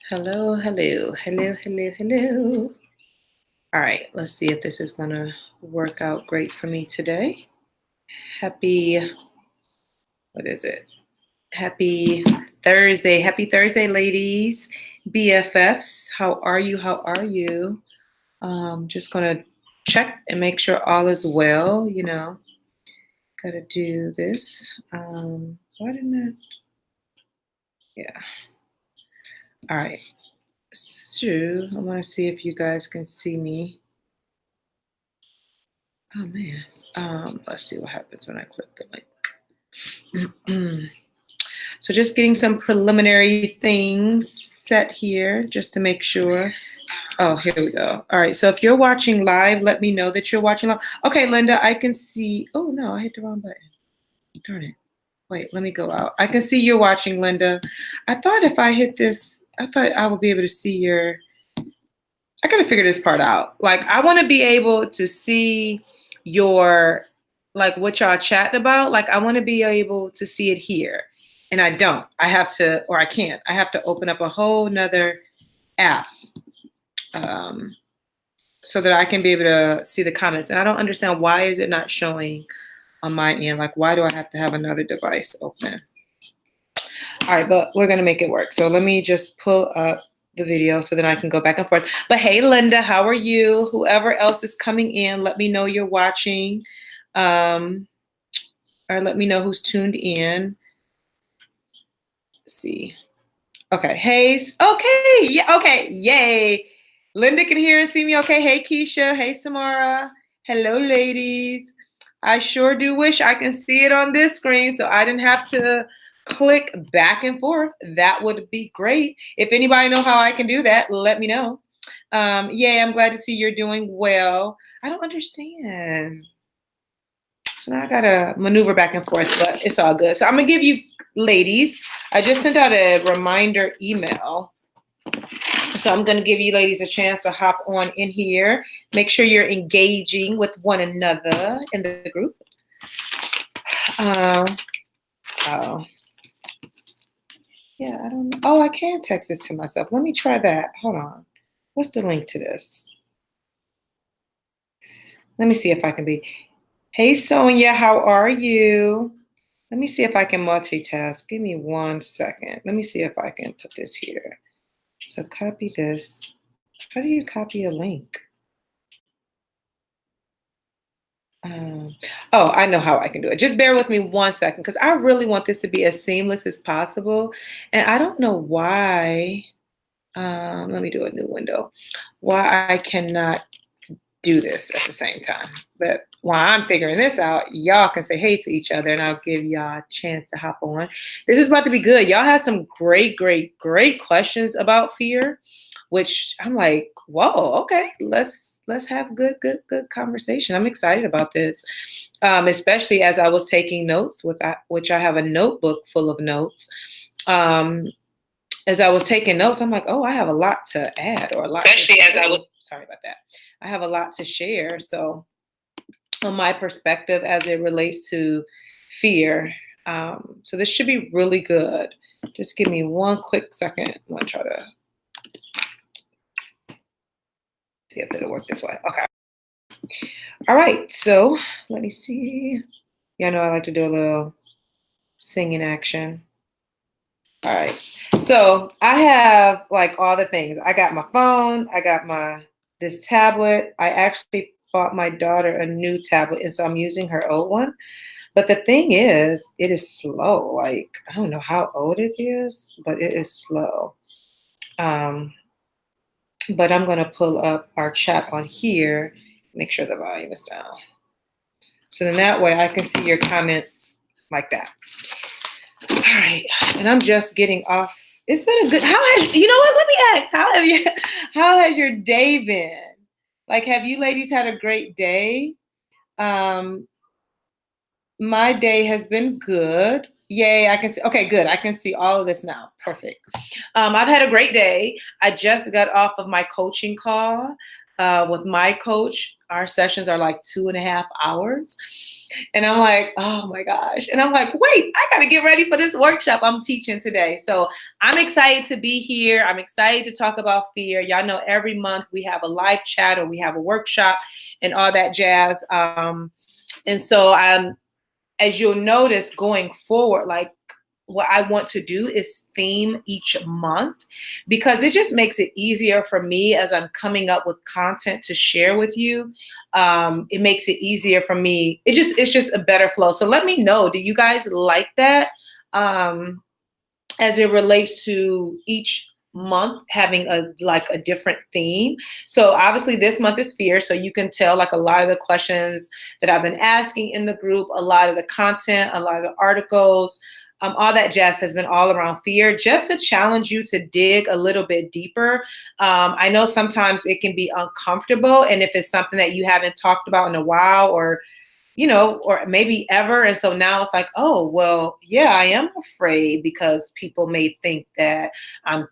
Hello, hello, hello, hello, hello. All right, let's see if this is going to work out great for me today. Happy, what is it? Happy Thursday. Happy Thursday, ladies. BFFs, how are you? How are you? Just going to check and make sure all is well. Got to do this. Why didn't I? Yeah. All right. So I want to see if you guys can see me. Oh man. Let's see what happens when I click the link. So just getting some preliminary things set here just to make sure. Oh, here we go. All right. So if you're watching live, let me know that you're watching live. Okay, Linda, I can see. Oh no, I hit the wrong button. Darn it. Wait, let me go out. I can see you're watching, Linda. I thought if I hit this, I thought I would be able to see your. I gotta figure this part out. Like, I want to be able to see your, like, what y'all chatting about. Like, I want to be able to see it here, and I don't. I have to, or I can't. I have to open up a whole nother app, um, so that I can be able to see the comments. And I don't understand, why is it not showing on my end? Like, why do I have to have another device open? All right, but we're gonna make it work. So let me just pull up the video so that I can go back and forth. But hey, Linda, how are you? Whoever else is coming in, let me know you're watching, um, or let me know who's tuned in. Let's see. Okay, hey, okay, yeah, okay, yay. Linda can hear and see me. Okay, hey, Keisha, hey, Samara. Hello, ladies. I sure do wish I can see it on this screen so I didn't have to click back and forth. That would be great. If anybody know how I can do that, let me know. Yay, I'm glad to see you're doing well. I don't understand. So now I gotta maneuver back and forth, but it's all good. So I'm gonna give you ladies, I just sent out a reminder email. So I'm gonna give you ladies a chance to hop on in here. Make sure you're engaging with one another in the group. Oh, yeah, I don't know. Oh, I can text this to myself. Let me try that. Hold on. What's the link to this? Let me see if I can be. Hey, Sonia, how are you? Let me see if I can multitask. Give me 1 second. Let me see if I can put this here. So copy this. How do you copy a link? Oh, I know how I can do it. Just bear with me 1 second because I really want this to be as seamless as possible. And I don't know why. Let me do a new window. Why I cannot do this at the same time. But while I'm figuring this out, y'all can say hey to each other and I'll give y'all a chance to hop on. This is about to be good. Y'all have some great, great, great questions about fear, which I'm like, whoa, okay, let's have good conversation. I'm excited about this, especially as I was taking notes which I have a notebook full of notes. As I was taking notes, I'm like, oh, I have a lot to add or a lot. Especially as I was sorry about that. I have a lot to share. So, on my perspective as it relates to fear. So this should be really good. Just give me 1 quick second. I'm gonna try to see if it'll work this way. Okay. All right. So let me see. Yeah, I know I like to do a little singing action. All right. So I have like all the things. I got my phone. I got this tablet. I actually bought my daughter a new tablet, and so I'm using her old one. But the thing is, it is slow. Like, I don't know how old it is, but it is slow. But I'm going to pull up our chat on here, make sure the volume is down. So then that way I can see your comments like that. All right. And I'm just getting off. It's been a good, you know what? Let me ask, how has your day been? Like, have you ladies had a great day? My day has been good. Yay, I can see. Okay, good. I can see all of this now. Perfect. I've had a great day. I just got off of my coaching call. with my coach, our sessions are like 2.5 hours. And I'm like, oh my gosh. And I'm like, wait, I got to get ready for this workshop I'm teaching today. So I'm excited to be here. I'm excited to talk about fear. Y'all know every month we have a live chat or we have a workshop and all that jazz. And so as you'll notice going forward, like what I want to do is theme each month because it just makes it easier for me as I'm coming up with content to share with you. It makes it easier for me. It's just a better flow. So let me know, do you guys like that? As it relates to each month having a different theme. So obviously this month is fear. So you can tell like a lot of the questions that I've been asking in the group, a lot of the content, a lot of the articles, all that jazz has been all around fear, just to challenge you to dig a little bit deeper. I know sometimes it can be uncomfortable. And if it's something that you haven't talked about in a while or or maybe ever. And so now it's like, oh, well, yeah, I am afraid because people may think that I'm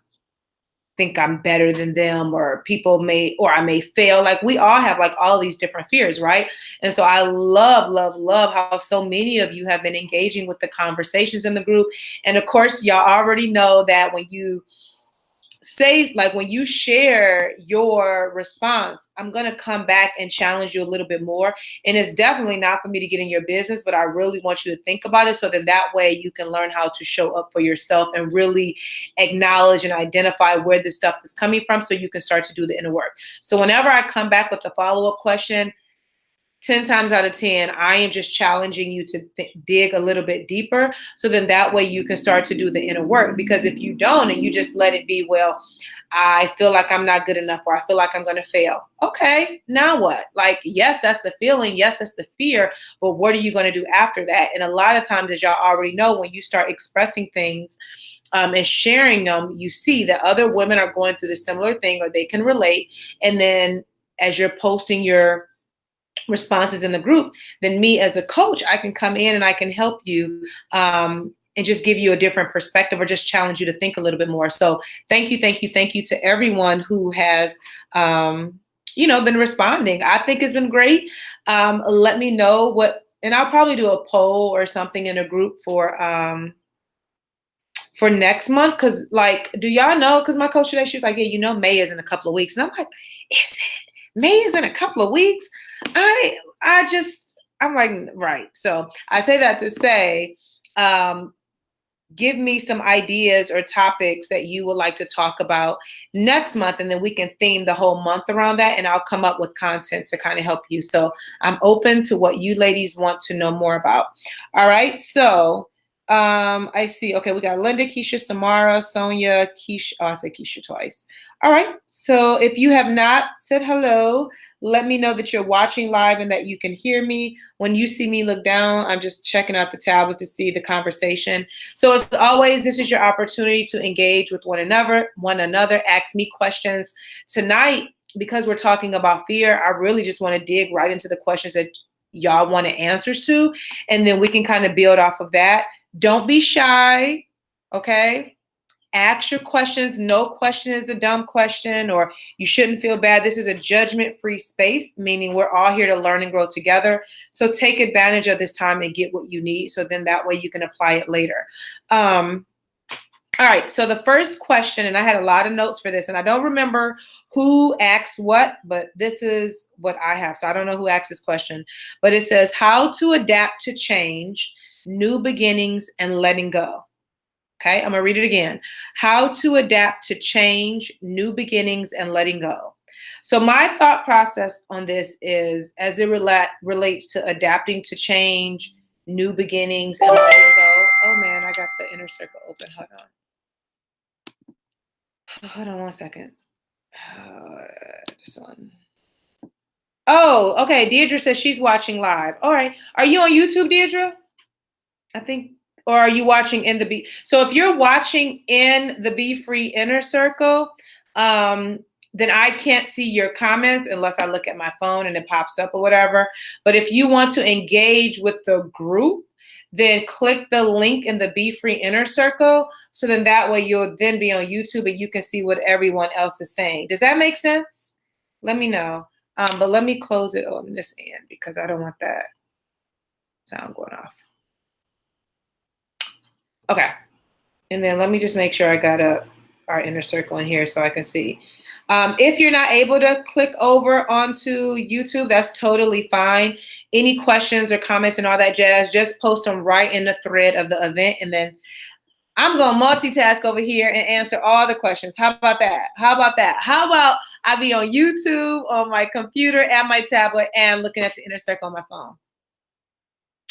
better than them, or I may fail. Like we all have like all these different fears, right? And so I love, love, love how so many of you have been engaging with the conversations in the group. And of course, y'all already know that when you when you share your response, I'm going to come back and challenge you a little bit more. And it's definitely not for me to get in your business, but I really want you to think about it so that way you can learn how to show up for yourself and really acknowledge and identify where this stuff is coming from so you can start to do the inner work. So whenever I come back with a follow-up question, 10 times out of 10, I am just challenging you to dig a little bit deeper so then that way you can start to do the inner work. Because if you don't and you just let it be, well, I feel like I'm not good enough or I feel like I'm going to fail. Okay, now what? Like, yes, that's the feeling. Yes, that's the fear. But what are you going to do after that? And a lot of times, as y'all already know, when you start expressing things and sharing them, you see that other women are going through the similar thing or they can relate. And then as you're posting your responses in the group, then me as a coach, I can come in and I can help you and just give you a different perspective or just challenge you to think a little bit more. So thank you, thank you, thank you to everyone who has been responding. I think it's been great. Let me know and I'll probably do a poll or something in a group for next month. Because like, do y'all know, because my coach today, she was like, yeah, May is in a couple of weeks. And I'm like, is it? May is in a couple of weeks? I'm like, right. So I say that to say, give me some ideas or topics that you would like to talk about next month, and then we can theme the whole month around that, and I'll come up with content to kind of help you. So I'm open to what you ladies want to know more about. All right. So I see. Okay, we got Linda, Keisha, Samara, Sonia, Keisha. Oh, I said Keisha twice. All right. So if you have not said hello, let me know that you're watching live and that you can hear me. When you see me look down, I'm just checking out the tablet to see the conversation. So as always, this is your opportunity to engage with one another, ask me questions. Tonight, because we're talking about fear, I really just want to dig right into the questions that y'all want answers to, and then we can kind of build off of that. Don't be shy, okay? Ask your questions. No question is a dumb question, or you shouldn't feel bad. This is a judgment-free space, meaning we're all here to learn and grow together. So take advantage of this time and get what you need, so then that way you can apply it later. All right, so the first question, and I had a lot of notes for this, and I don't remember who asked what, but this is what I have. So I don't know who asked this question, but it says, how to adapt to change, new beginnings, and letting go. Okay, I'm gonna read it again. How to adapt to change, new beginnings, and letting go. So my thought process on this is, as it relates to adapting to change, new beginnings, and letting go. Oh man, I got the inner circle open. Hold on. Hold on one second. This one. Oh, okay. Deidre says she's watching live. All right. Are you on YouTube, Deidre? I think, or are you watching in the Be? So if you're watching in the Be Free Inner Circle, then I can't see your comments unless I look at my phone and it pops up or whatever. But if you want to engage with the group, then click the link in the Be Free Inner Circle. So then that way you'll then be on YouTube and you can see what everyone else is saying. Does that make sense? Let me know. But let me close it on this end because I don't want that sound going off. Okay. And then let me just make sure I got our inner circle in here so I can see. If you're not able to click over onto YouTube, that's totally fine. Any questions or comments and all that jazz, just post them right in the thread of the event. And then I'm going to multitask over here and answer all the questions. How about that? How about that? How about I be on YouTube, on my computer and my tablet and looking at the inner circle on my phone?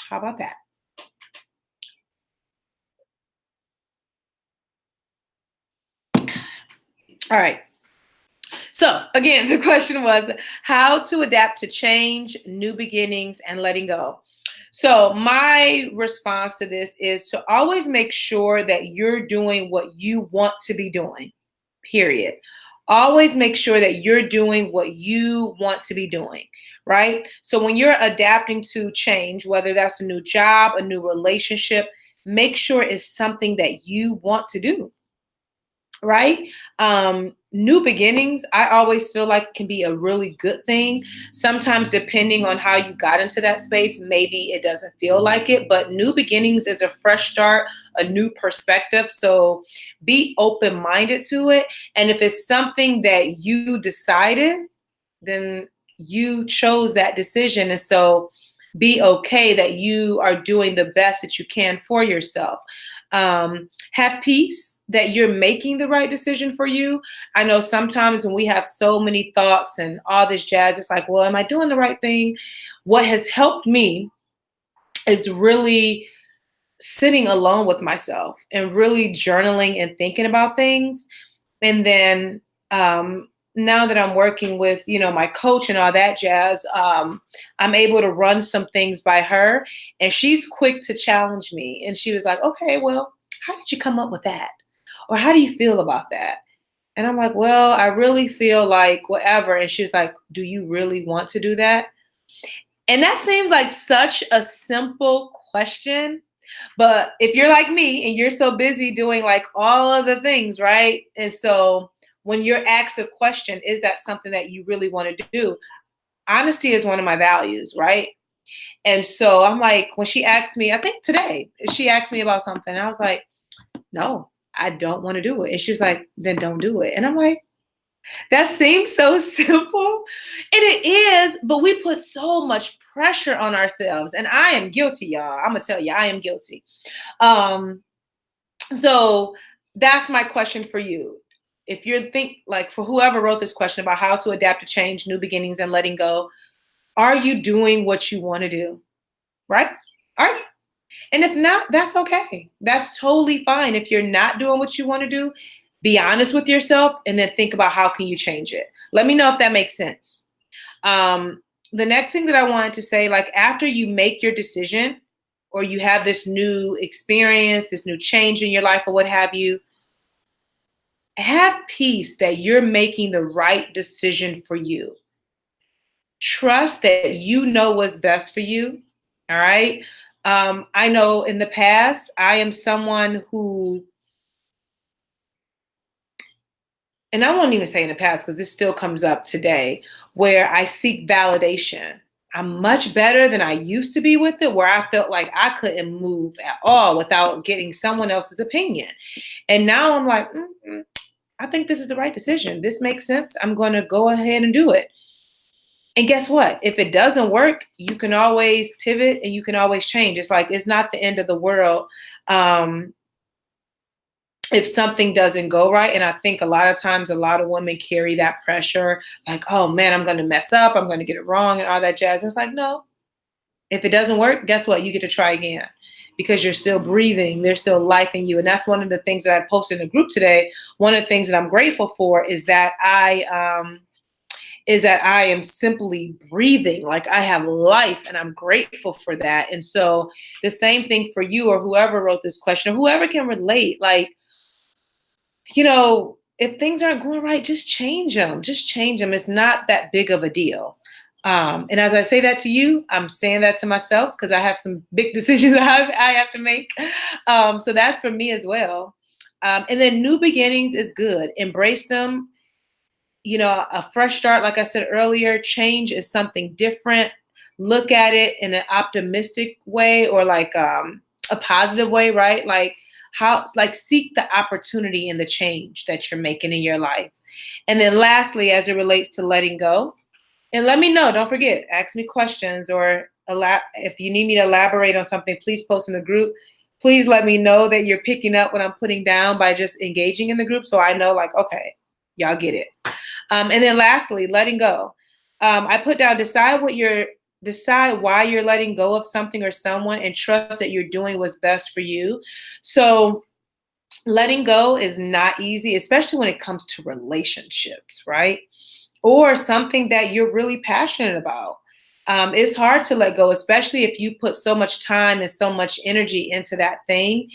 How about that? All right. So again, the question was how to adapt to change, new beginnings, and letting go. So my response to this is to always make sure that you're doing what you want to be doing, period. Always make sure that you're doing what you want to be doing, right? So when you're adapting to change, whether that's a new job, a new relationship, make sure it's something that you want to do, right? New beginnings, I always feel like can be a really good thing. Sometimes, depending on how you got into that space, maybe it doesn't feel like it, but new beginnings is a fresh start, a new perspective. So be open minded to it. And if it's something that you decided, then you chose that decision. And so be okay that you are doing the best that you can for yourself. Have peace that you're making the right decision for you. I know sometimes when we have so many thoughts and all this jazz, it's like, well, am I doing the right thing? What has helped me is really sitting alone with myself and really journaling and thinking about things. And then now that I'm working with, my coach and all that jazz, I'm able to run some things by her, and she's quick to challenge me. And she was like, okay, well, how did you come up with that? Or how do you feel about that? And I'm like, well, I really feel like whatever. And she's like, do you really want to do that? And that seems like such a simple question. But if you're like me and you're so busy doing like all of the things, right? And so when you're asked a question, is that something that you really want to do? Honesty is one of my values, right? And so I'm like, when she asked me, I think today, she asked me about something. I was like, no, I don't want to do it. And she was like, then don't do it. And I'm like, that seems so simple. And it is, but we put so much pressure on ourselves. And I am guilty, y'all. I'm going to tell you, I am guilty. So that's my question for you. If you're like for whoever wrote this question about how to adapt to change, new beginnings, and letting go, are you doing what you want to do? Right? Are you? And if not, that's okay. That's totally fine. If you're not doing what you want to do, be honest with yourself and then think about how can you change it. Let me know if that makes sense. The next thing that I wanted to say, like after you make your decision or you have this new experience, this new change in your life or what have you, have peace that you're making the right decision for you. Trust that you know what's best for you. All right. I know in the past, I am someone who, and I won't even say in the past because this still comes up today, where I seek validation. I'm much better than I used to be with it, where I felt like I couldn't move at all without getting someone else's opinion. And now I'm like, I think this is the right decision. This makes sense. I'm going to go ahead and do it. And guess what? If it doesn't work, you can always pivot and you can always change. It's like, it's not the end of the world. If something doesn't go right. And I think a lot of times, a lot of women carry that pressure, like, oh man, I'm going to mess up. I'm going to get it wrong and all that jazz. And it's like, no, if it doesn't work, guess what? You get to try again because you're still breathing. There's still life in you. And that's one of the things that I posted in the group today. One of the things that I'm grateful for is that I am simply breathing. Like I have life and I'm grateful for that. And so the same thing for you or whoever wrote this question or whoever can relate, like, if things aren't going right, just change them. Just change them. It's not that big of a deal. And as I say that to you, I'm saying that to myself because I have some big decisions I have to make. So that's for me as well. And then new beginnings is good. Embrace them. a fresh start, like I said earlier, change is something different. Look at it in an optimistic way, or like a positive way, right? Like seek the opportunity in the change that you're making in your life. And then lastly, as it relates to letting go, and let me know, don't forget, ask me questions, or if you need me to elaborate on something, please post in the group. Please let me know that you're picking up what I'm putting down by just engaging in the group, so I know, like, okay, y'all get it. And then lastly, letting go. I put down, decide why you're letting go of something or someone, and trust that you're doing what's best for you. So letting go is not easy, especially when it comes to relationships, right? Or something that you're really passionate about. It's hard to let go, especially if you put so much time and so much energy into that thing.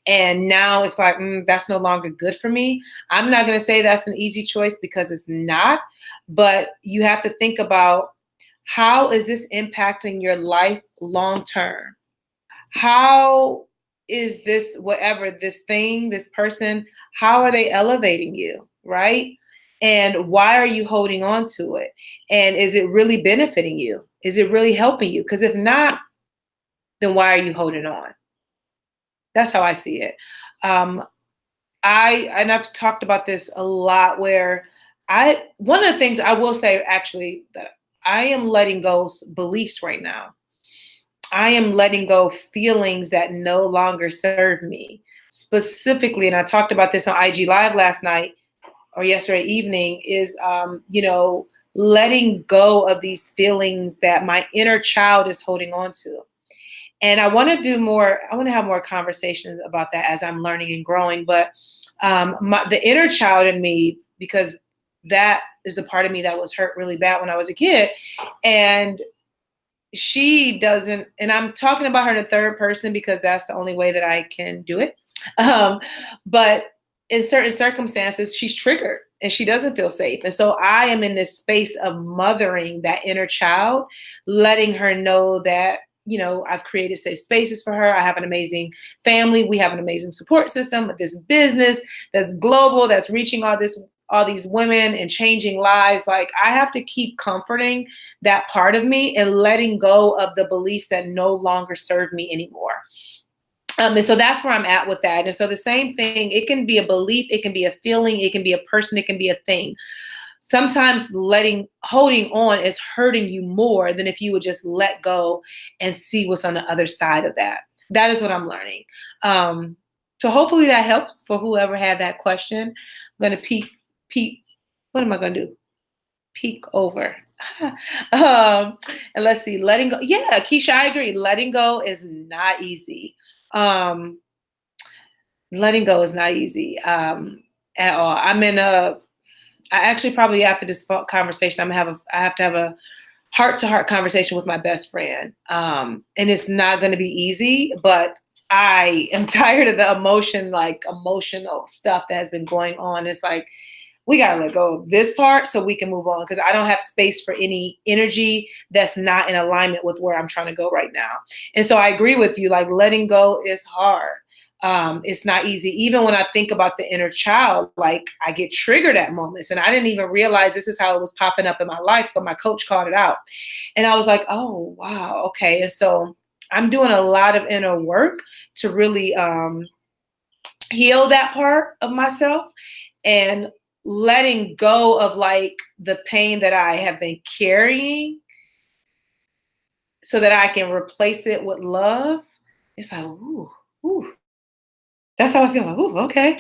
And now it's like, that's no longer good for me. I'm not going to say that's an easy choice, because it's not. But you have to think about, how is this impacting your life long term? How is this, whatever this thing, this person, how are they elevating you, right? And why are you holding on to it? And is it really benefiting you? Is it really helping you? Because if not, then why are you holding on? That's how I see it. Um, I've talked about this a lot, where one of the things I will say, actually, that I am letting go beliefs right now. I am letting go feelings that no longer serve me. Specifically, and I talked about this on IG Live last night or yesterday evening, is letting go of these feelings that my inner child is holding on to. And I want to have more conversations about that as I'm learning and growing. But the inner child in me, because that is the part of me that was hurt really bad when I was a kid. And she doesn't, and I'm talking about her in the third person because that's the only way that I can do it. But in certain circumstances, she's triggered and she doesn't feel safe. And so I am in this space of mothering that inner child, letting her know that, I've created safe spaces for her. I have an amazing family. We have an amazing support system with this business that's global, that's reaching all these women and changing lives. Like, I have to keep comforting that part of me and letting go of the beliefs that no longer serve me anymore. And so that's where I'm at with that. And so the same thing, it can be a belief, it can be a feeling, it can be a person, it can be a thing. Sometimes holding on is hurting you more than if you would just let go and see what's on the other side of that. That is what I'm learning. So hopefully that helps for whoever had that question. I'm going to peek. What am I going to do? Peek over. And let's see, letting go. Yeah, Keisha, I agree. Letting go is not easy. Letting go is not easy at all. I actually, probably after this conversation, I have to have a heart-to-heart conversation with my best friend. And it's not going to be easy, but I am tired of the emotional stuff that has been going on. It's like, we got to let go of this part so we can move on, because I don't have space for any energy that's not in alignment with where I'm trying to go right now. And so I agree with you, like, letting go is hard. It's not easy. Even when I think about the inner child, like, I get triggered at moments, and I didn't even realize this is how it was popping up in my life, but my coach called it out. And I was like, oh, wow. Okay. And so I'm doing a lot of inner work to really heal that part of myself, and letting go of like the pain that I have been carrying so that I can replace it with love. It's like, ooh, that's how I feel. Like, ooh, okay.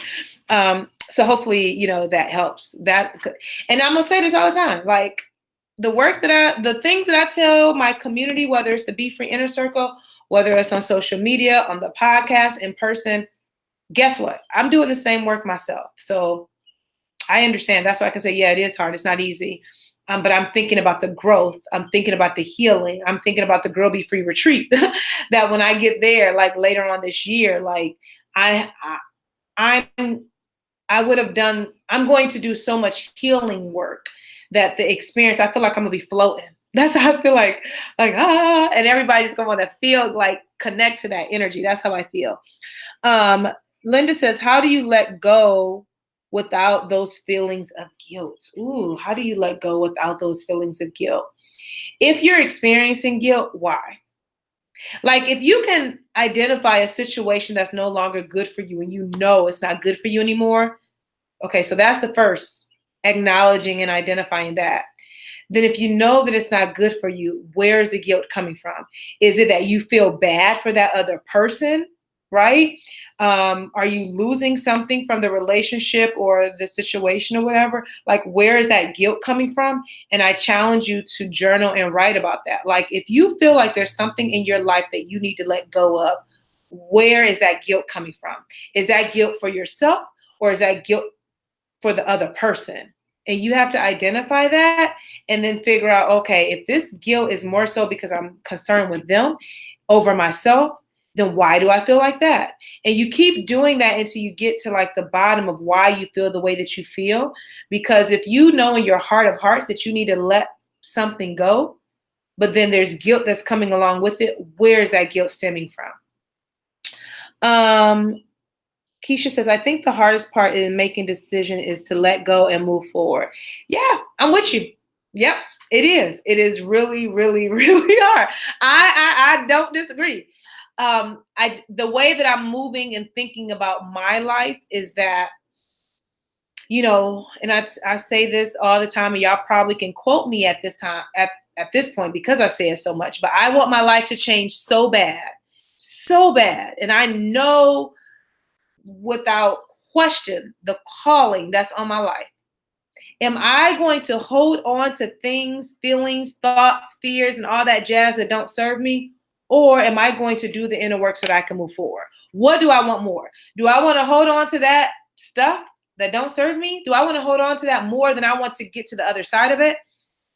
So hopefully, that helps. And I'm gonna say this all the time. Like, the things that I tell my community, whether it's the Be Free Inner Circle, whether it's on social media, on the podcast, in person, guess what? I'm doing the same work myself. So I understand. That's why I can say, yeah, it is hard. It's not easy. But I'm thinking about the growth. I'm thinking about the healing. I'm thinking about the Girl Be Free retreat that when I get there, like later on this year, like I'm going to do so much healing work that the experience, I feel like I'm gonna be floating. That's how I feel, and everybody's gonna want to feel, like, connect to that energy. That's how I feel. Linda says, how do you let go without those feelings of guilt? Ooh, how do you let go without those feelings of guilt? If you're experiencing guilt, why? Like if you can identify a situation that's no longer good for you and you know it's not good for you anymore, okay, so that's the first, acknowledging and identifying that. Then if you know that it's not good for you, where's the guilt coming from? Is it that you feel bad for that other person, right? Are you losing something from the relationship or the situation or whatever? Like, where is that guilt coming from? And I challenge you to journal and write about that. Like, if you feel like there's something in your life that you need to let go of, where is that guilt coming from? Is that guilt for yourself or is that guilt for the other person? And you have to identify that and then figure out, okay, if this guilt is more so because I'm concerned with them over myself, then why do I feel like that? And you keep doing that until you get to like the bottom of why you feel the way that you feel. Because if you know in your heart of hearts that you need to let something go, but then there's guilt that's coming along with it, where's that guilt stemming from? Keisha says, I think the hardest part in making decision is to let go and move forward. Yeah, I'm with you. Yep, it is. It is really, really, really hard. I don't disagree. The way that I'm moving and thinking about my life is that, and I say this all the time, and y'all probably can quote me at this time at this point because I say it so much, but I want my life to change so bad, so bad. And I know without question the calling that's on my life. Am I going to hold on to things, feelings, thoughts, fears, and all that jazz that don't serve me? Or am I going to do the inner work so that I can move forward? What do I want more? Do I want to hold on to that stuff that don't serve me? Do I want to hold on to that more than I want to get to the other side of it?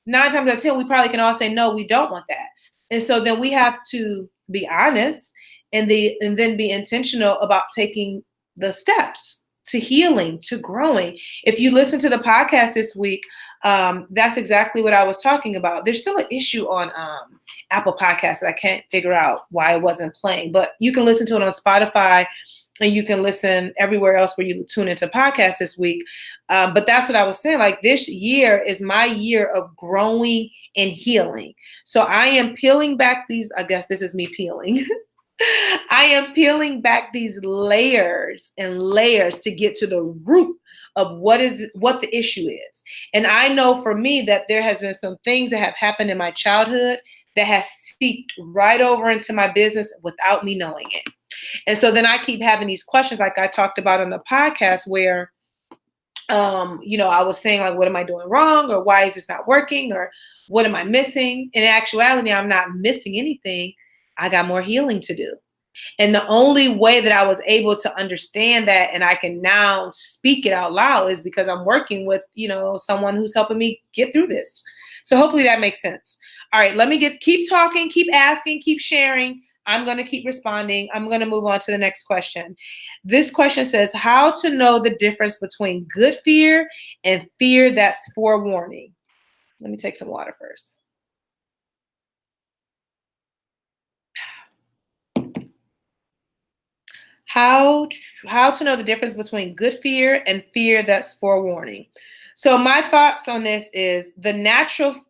9 times out of 10, we probably can all say, no, we don't want that. And so then we have to be honest and then be intentional about taking the steps to healing, to growing. If you listen to the podcast this week, that's exactly what I was talking about. There's still an issue on Apple Podcasts that I can't figure out why it wasn't playing, but you can listen to it on Spotify and you can listen everywhere else where you tune into podcasts this week. But that's what I was saying. Like, this year is my year of growing and healing. So I am peeling back these, I guess this is me peeling. I am peeling back these layers and layers to get to the root of what the issue is. And I know for me that there has been some things that have happened in my childhood that have seeped right over into my business without me knowing it. And so then I keep having these questions like I talked about on the podcast where, I was saying like, what am I doing wrong? Or why is this not working? Or what am I missing? In actuality, I'm not missing anything. I got more healing to do. And the only way that I was able to understand that and I can now speak it out loud is because I'm working with, someone who's helping me get through this. So hopefully that makes sense. All right, let me keep talking, keep asking, keep sharing. I'm going to keep responding. I'm going to move on to the next question. This question says, how to know the difference between good fear and fear that's forewarning. Let me take some water first. How to know the difference between good fear and fear that's forewarning. So my thoughts on this is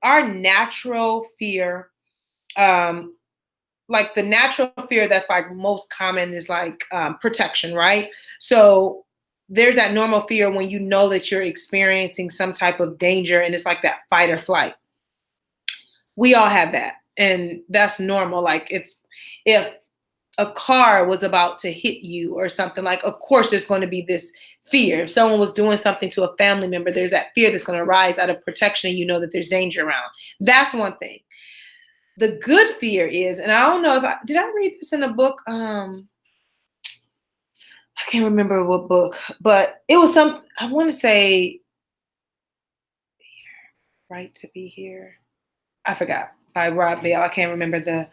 our natural fear, like the natural fear that's like most common is like protection, right? So there's that normal fear when you know that you're experiencing some type of danger and it's like that fight or flight. We all have that. And that's normal. Like if a car was about to hit you or something, like, of course, there's going to be this fear. If someone was doing something to a family member, there's that fear that's going to rise out of protection. And you know that there's danger around. That's one thing. The good fear is, and I don't know did I read this in a book? I can't remember what book, but it was I want to say Right to Be Here. I forgot, by Rob Bell. I can't remember the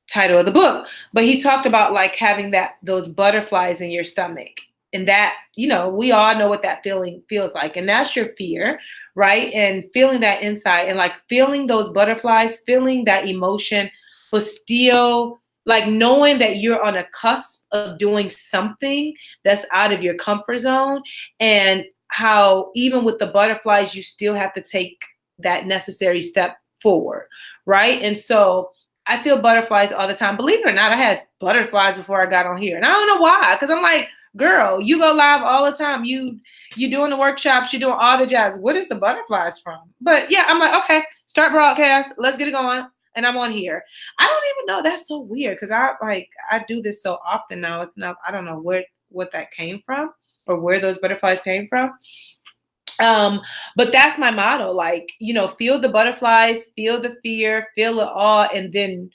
title of the book, but he talked about like having those butterflies in your stomach. And that, we all know what that feeling feels like. And that's your fear, right? And feeling that inside and like feeling those butterflies, feeling that emotion, but still like knowing that you're on a cusp of doing something that's out of your comfort zone and how even with the butterflies, you still have to take that necessary step forward, right? And so I feel butterflies all the time. Believe it or not, I had butterflies before I got on here. And I don't know why, because I'm like, girl, you go live all the time. You doing the workshops, you doing all the jazz. What is the butterflies from? But yeah, I'm like, okay, start broadcast. Let's get it going. And I'm on here. I don't even know. That's so weird because I do this so often now. It's not, I don't know what that came from or where those butterflies came from. But that's my motto. Like, feel the butterflies, feel the fear, feel it all, and then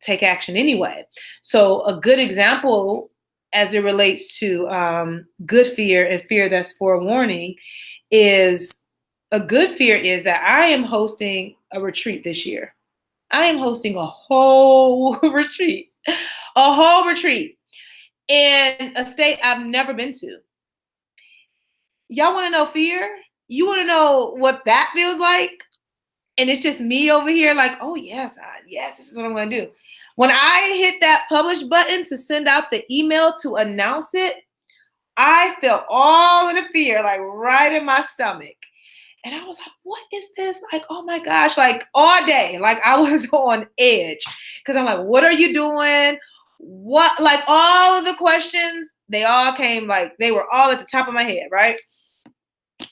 take action anyway. So a good example as it relates to good fear and fear that's forewarning is a good fear is that I am hosting a retreat this year. I am hosting a whole retreat, in a state I've never been to. Y'all want to know fear? You want to know what that feels like? And it's just me over here like, oh, yes, yes, this is what I'm going to do. When I hit that publish button to send out the email to announce it, I felt all of the fear like right in my stomach. And I was like, what is this? Like, oh my gosh, like all day, like I was on edge because I'm like, what are you doing? What, like all of the questions, they all came like they were all at the top of my head, right?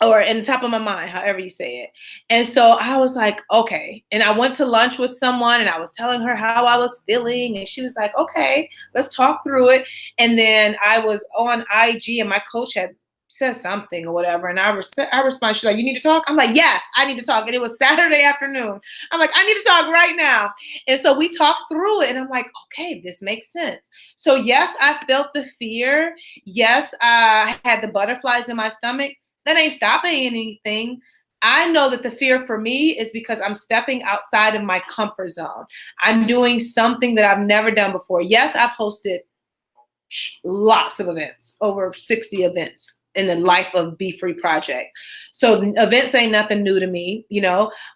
Or in the top of my mind, however you say it. And so I was like, okay. And I went to lunch with someone and I was telling her how I was feeling. And she was like, okay, let's talk through it. And then I was on IG and my coach had said something or whatever. And I responded, she's like, you need to talk? I'm like, yes, I need to talk. And it was Saturday afternoon. I'm like, I need to talk right now. And so we talked through it and I'm like, okay, this makes sense. So yes, I felt the fear. Yes, I had the butterflies in my stomach. That ain't stopping anything. I know that the fear for me is because I'm stepping outside of my comfort zone. I'm doing something that I've never done before. Yes, I've hosted lots of events, over 60 events in the life of Be Free Project. So events ain't nothing new to me,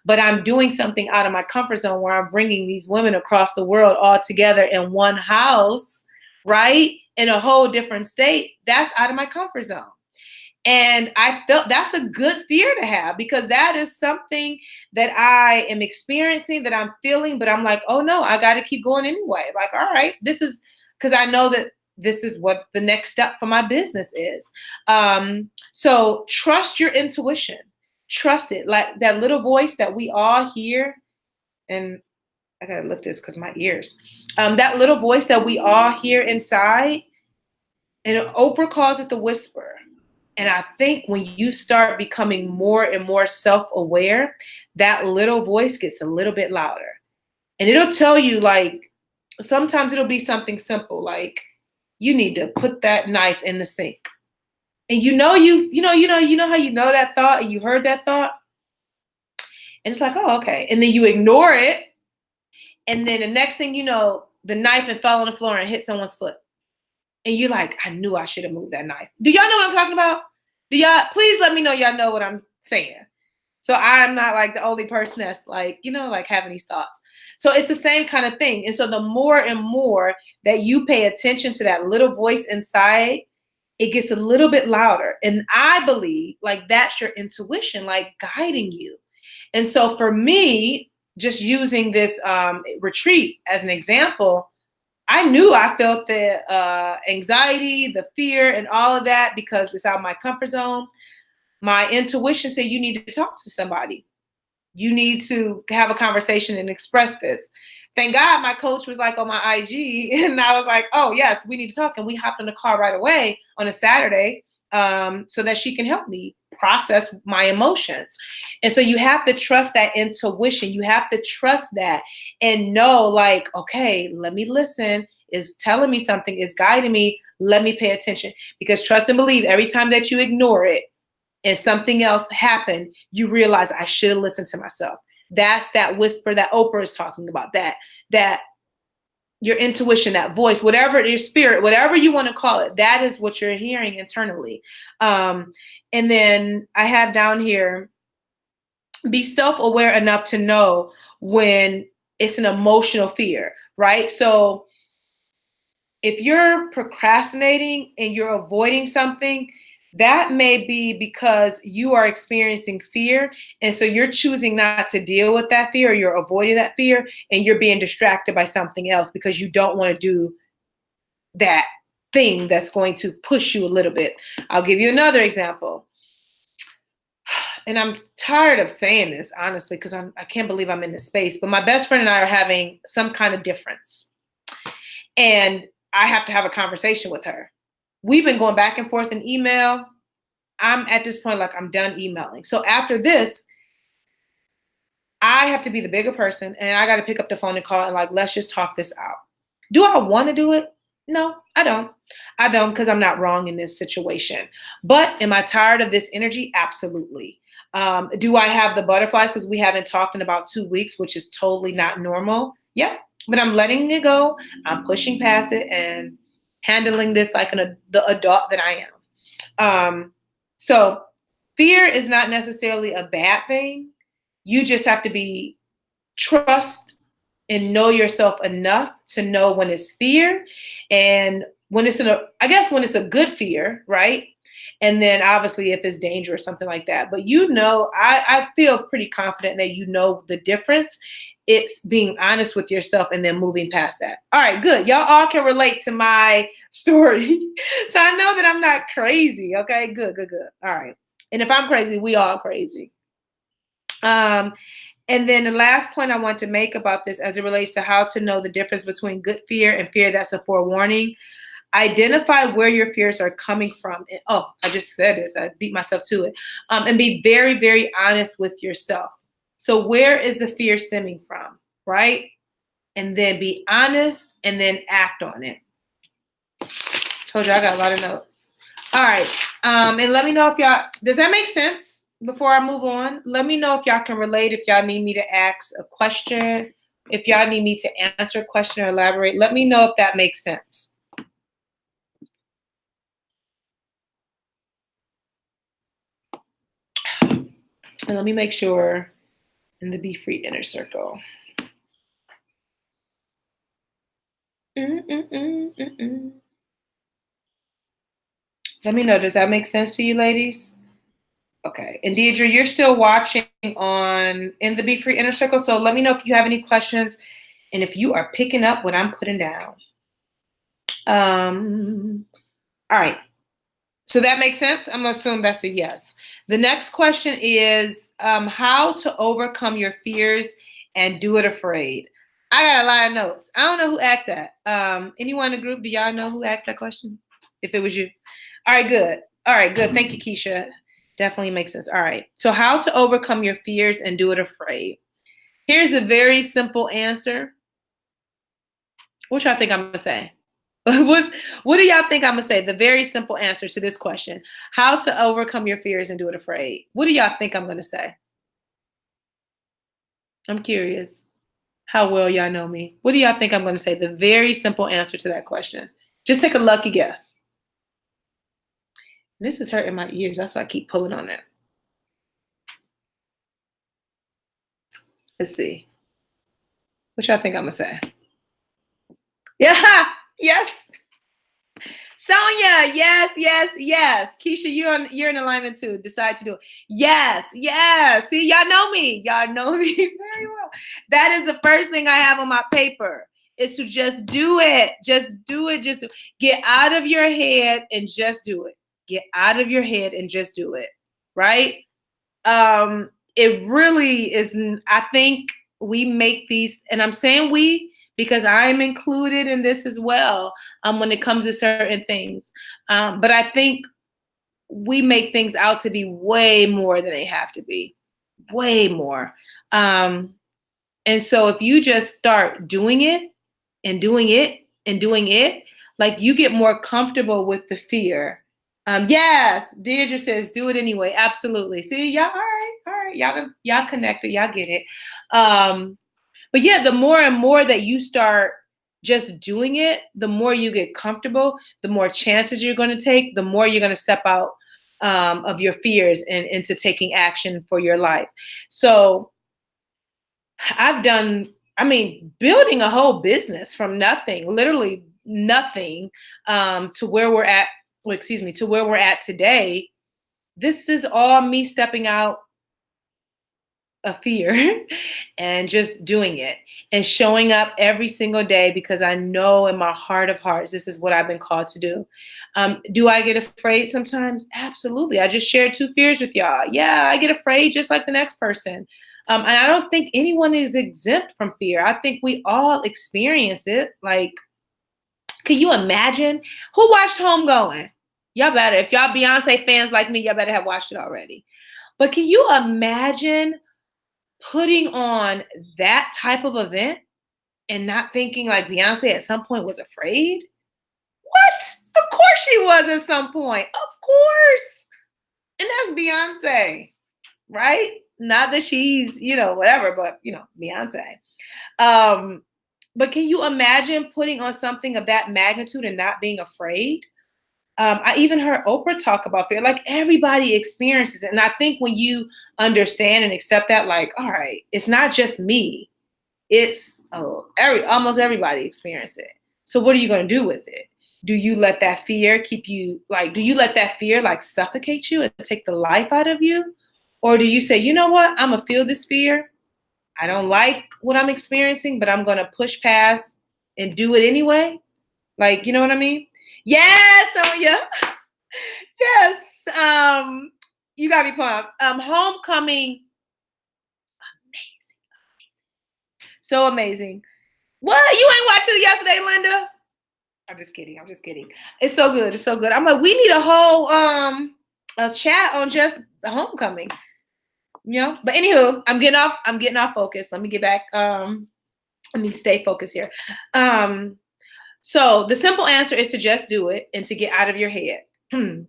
but I'm doing something out of my comfort zone where I'm bringing these women across the world all together in one house, right? In a whole different state. That's out of my comfort zone. And I felt that's a good fear to have because that is something that I am experiencing, that I'm feeling, but I'm like, oh no, I got to keep going anyway. Like, all right, this is because I know that this is what the next step for my business is. So trust your intuition, trust it. Like that little voice that we all hear. And I got to lift this because my ears, that little voice that we all hear inside, and Oprah calls it the whisper. And I think when you start becoming more and more self-aware, that little voice gets a little bit louder. And it'll tell you, like, sometimes it'll be something simple, like you need to put that knife in the sink. And you know how you know that thought and you heard that thought. And it's like, oh, okay. And then you ignore it. And then the next thing you know, the knife and fell on the floor and hit someone's foot. And you're like, I knew I should have moved that knife. Do y'all know what I'm talking about? Do y'all, please let me know y'all know what I'm saying. So I'm not like the only person that's like, like having these thoughts. So it's the same kind of thing. And so the more and more that you pay attention to that little voice inside, it gets a little bit louder. And I believe like that's your intuition, like guiding you. And so for me, just using this retreat as an example, I knew I felt the anxiety, the fear, and all of that because it's out of my comfort zone. My intuition said, you need to talk to somebody. You need to have a conversation and express this. Thank God my coach was like on my IG and I was like, oh, yes, we need to talk. And we hopped in the car right away on a Saturday so that she can help me process my emotions. And so you have to trust that intuition. You have to trust that and know like, okay, let me listen. Is telling me something, is guiding me. Let me pay attention because trust and believe every time that you ignore it and something else happened, you realize I should have listened to myself. That's that whisper that Oprah is talking about, that your intuition, that voice, whatever your spirit, whatever you want to call it, that is what you're hearing internally. And then I have down here, be self-aware enough to know when it's an emotional fear, right? So if you're procrastinating and you're avoiding something, that may be because you are experiencing fear. And so you're choosing not to deal with that fear, or you're avoiding that fear, and you're being distracted by something else because you don't want to do that thing that's going to push you a little bit. I'll give you another example. And I'm tired of saying this, honestly, because I can't believe I'm in this space. But my best friend and I are having some kind of difference. And I have to have a conversation with her. We've been going back and forth in email. I'm at this point, like, I'm done emailing. So after this, I have to be the bigger person, and I got to pick up the phone and call and, like, let's just talk this out. Do I want to do it? No, I don't. I don't, because I'm not wrong in this situation. But am I tired of this energy? Absolutely. Do I have the butterflies because we haven't talked in about 2 weeks, which is totally not normal? Yeah, but I'm letting it go. I'm pushing past it and handling this like the adult that I am. So fear is not necessarily a bad thing. You just have to be trust and know yourself enough to know when it's fear and when it's when it's a good fear, right? And then obviously if it's danger or something like that. But I feel pretty confident that you know the difference. It's being honest with yourself and then moving past that. All right, good. Y'all all can relate to my story. So I know that I'm not crazy. Okay, good. All right. And if I'm crazy, we all crazy. And then the last point I want to make about this as it relates to how to know the difference between good fear and fear that's a forewarning. Identify where your fears are coming from. And, I just said this. I beat myself to it. And be very, very honest with yourself. So where is the fear stemming from, right? And then be honest and then act on it. Told you I got a lot of notes. All right. And let me know if does that make sense before I move on? Let me know if y'all can relate, if y'all need me to ask a question, if y'all need me to answer a question or elaborate. Let me know if that makes sense. And let me make sure in the Be Free Inner Circle. Let me know. Does that make sense to you, ladies? Okay. And Deidre, you're still watching in the Be Free Inner Circle. So let me know if you have any questions and if you are picking up what I'm putting down. All right. So that makes sense? I'm going to assume that's a yes. The next question is how to overcome your fears and do it afraid. I got a lot of notes. I don't know who asked that. Anyone in the group, do y'all know who asked that question? If it was you. All right, good. Thank you, Keisha. Definitely makes sense. All right. So how to overcome your fears and do it afraid. Here's a very simple answer. What y'all think I'm going to say? What do y'all think I'm going to say? The very simple answer to this question. How to overcome your fears and do it afraid. What do y'all think I'm going to say? I'm curious how well y'all know me. What do y'all think I'm going to say? The very simple answer to that question. Just take a lucky guess. This is hurting my ears. That's why I keep pulling on it. Let's see. What y'all think I'm going to say? Yeah. Yes. Sonia, yes. Keisha, you're in alignment too. Decide to do it. Yes. See, y'all know me. Y'all know me very well. That is the first thing I have on my paper is to just do it. Just do it. Just get out of your head and just do it. Get out of your head and just do it. Right? It really is. I think we make these, and I'm saying we, because I'm included in this as well when it comes to certain things. But I think we make things out to be way more than they have to be, way more. And so if you just start doing it and doing it and doing it, like you get more comfortable with the fear. Yes, Deirdre says, do it anyway. Absolutely. See, y'all, all right. Y'all connected. Y'all get it. But yeah, the more and more that you start just doing it, the more you get comfortable, the more chances you're going to take, the more you're going to step out of your fears and into taking action for your life. So building a whole business from nothing, literally nothing, to where we're at well, excuse me, to where we're at today, this is all me stepping out of fear and just doing it and showing up every single day because I know in my heart of hearts, this is what I've been called to do. Do I get afraid sometimes? Absolutely. I just shared two fears with y'all. Yeah, I get afraid just like the next person. And I don't think anyone is exempt from fear. I think we all experience it. Like, can you imagine who watched Homegoing? Y'all better, if y'all Beyonce fans like me, y'all better have watched it already. But can you imagine putting on that type of event and not thinking like Beyonce at some point was afraid? What? Of course she was at some point. Of course. And that's Beyonce, right? Not that she's, whatever, but, Beyonce. But can you imagine putting on something of that magnitude and not being afraid? I even heard Oprah talk about fear. Like everybody experiences it. And I think when you understand and accept that, like, all right, it's not just me. It's almost everybody experience it. So what are you going to do with it? Do you let that fear keep you do you let that fear like suffocate you and take the life out of you? Or do you say, you know what? I'm going to feel this fear. I don't like what I'm experiencing, but I'm going to push past and do it anyway. Like, you know what I mean? Yes, Sonia. Yes. You got me pumped. Homecoming. Amazing. So amazing. What? You ain't watching it yesterday, Linda? I'm just kidding. It's so good. It's so good. I'm like, we need a whole a chat on just the homecoming. But anywho, I'm getting off focus. Let me get back. Let me stay focused here. So the simple answer is to just do it and to get out of your head. The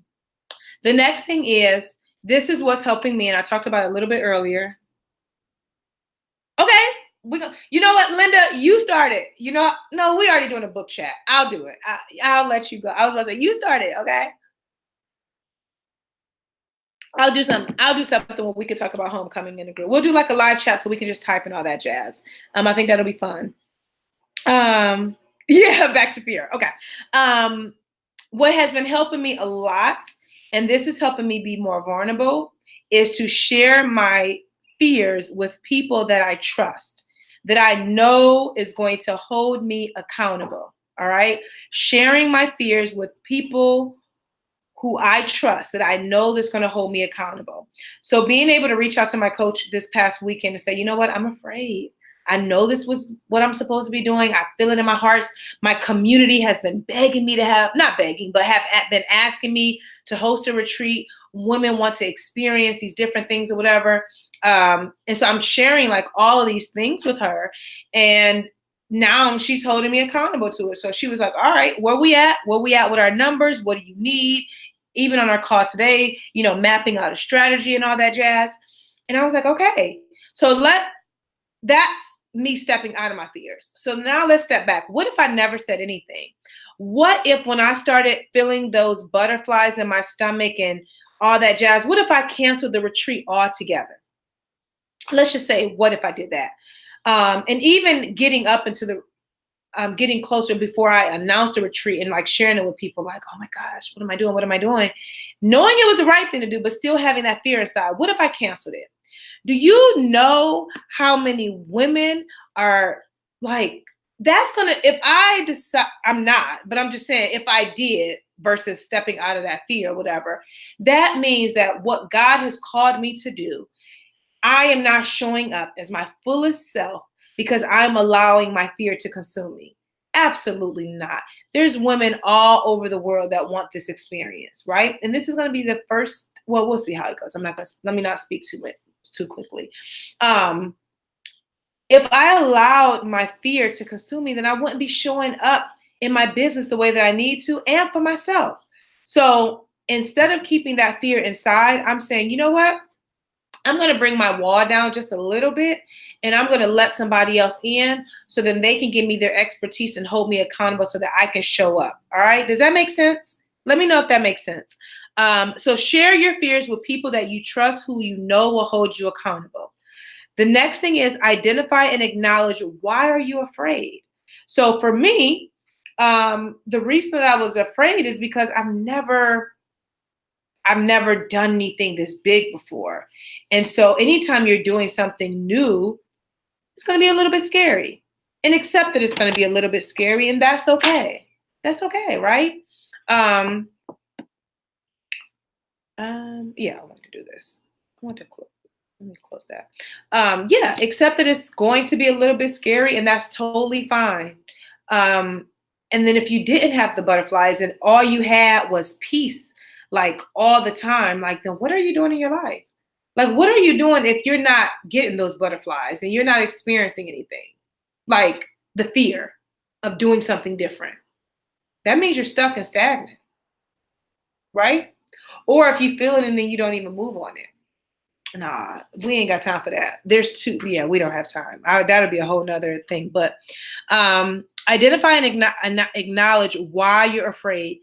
next thing is, this is what's helping me, and I talked about it a little bit earlier. Okay, you know what, Linda, you started. No, we already doing a book chat. I'll do it. I'll let you go. I was about to say, you started, okay? I'll do something where we can talk about homecoming in the group. We'll do like a live chat so we can just type and all that jazz. I think that'll be fun. Yeah, back to fear. Okay. What has been helping me a lot, and this is helping me be more vulnerable, is to share my fears with people that I trust, that I know is going to hold me accountable. All right. Sharing my fears with people who I trust, that I know that's going to hold me accountable. So being able to reach out to my coach this past weekend and say, you know what, I'm afraid. I know this was what I'm supposed to be doing. I feel it in my heart. My community has been begging me to not begging, but have been asking me to host a retreat. Women want to experience these different things or whatever. And so I'm sharing like all of these things with her. And now she's holding me accountable to it. So she was like, all right, where we at? Where we at with our numbers? What do you need? Even on our call today, mapping out a strategy and all that jazz. And I was like, okay, so that's me stepping out of my fears. So now let's step back. What if I never said anything? What if when I started feeling those butterflies in my stomach and all that jazz, what if I canceled the retreat altogether? Let's just say, what if I did that? And even getting up into the getting closer before I announced the retreat and like sharing it with people like, oh my gosh, what am I doing? What am I doing? Knowing it was the right thing to do, but still having that fear aside. What if I canceled it? Do you know how many women are like, that's going to, if I decide, I'm not, but I'm just saying, if I did versus stepping out of that fear or whatever, that means that what God has called me to do, I am not showing up as my fullest self because I'm allowing my fear to consume me. Absolutely not. There's women all over the world that want this experience, right? And this is going to be the first, well, we'll see how it goes. Let me not speak too quickly. If I allowed my fear to consume me, then I wouldn't be showing up in my business the way that I need to and for myself. So instead of keeping that fear inside, I'm saying, you know what? I'm going to bring my wall down just a little bit and I'm going to let somebody else in so then they can give me their expertise and hold me accountable so that I can show up. All right. Does that make sense? Let me know if that makes sense. So share your fears with people that you trust, who you know will hold you accountable. The next thing is identify and acknowledge, why are you afraid? So for me, The reason that I was afraid is because I've never done anything this big before. And so anytime you're doing something new, it's going to be a little bit scary. And accept that it's going to be a little bit scary, and that's okay. That's okay, right? Um, yeah, I want to do this. I want to close. Let me close that. Yeah, accept that it's going to be a little bit scary, and that's totally fine. Um, and then if you didn't have the butterflies and all you had was peace, like all the time, like then what are you doing in your life? Like, what are you doing if you're not getting those butterflies and you're not experiencing anything? Like the fear of doing something different. That means you're stuck and stagnant, right? Or if you feel it and then you don't even move on it. Nah, we ain't got time for that. There's two, yeah, we don't have time. That'll be a whole nother thing. But identify and acknowledge why you're afraid.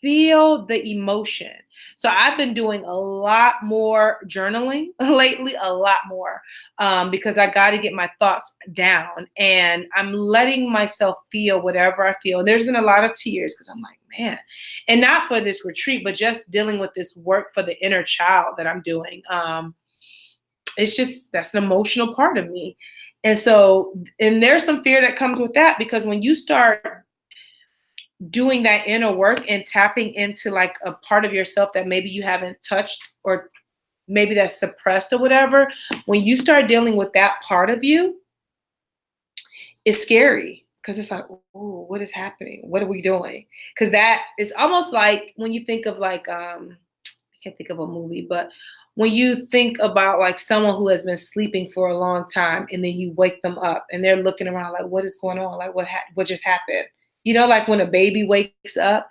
Feel the emotion. So I've been doing a lot more journaling lately, a lot more, because I got to get my thoughts down, and I'm letting myself feel whatever I feel. And there's been a lot of tears because I'm like, man, and not for this retreat, but just dealing with this work for the inner child that I'm doing. It's just, that's an emotional part of me. And so, and there's some fear that comes with that, because when you start doing that inner work and tapping into like a part of yourself that maybe you haven't touched, or maybe that's suppressed or whatever, when you start dealing with that part of you, it's scary, because it's like, oh, what is happening? What are we doing? Because that is almost like when you think of like, I can't think of a movie, but when you think about like someone who has been sleeping for a long time and then you wake them up and they're looking around like, what is going on? Like what just happened? You know, like when a baby wakes up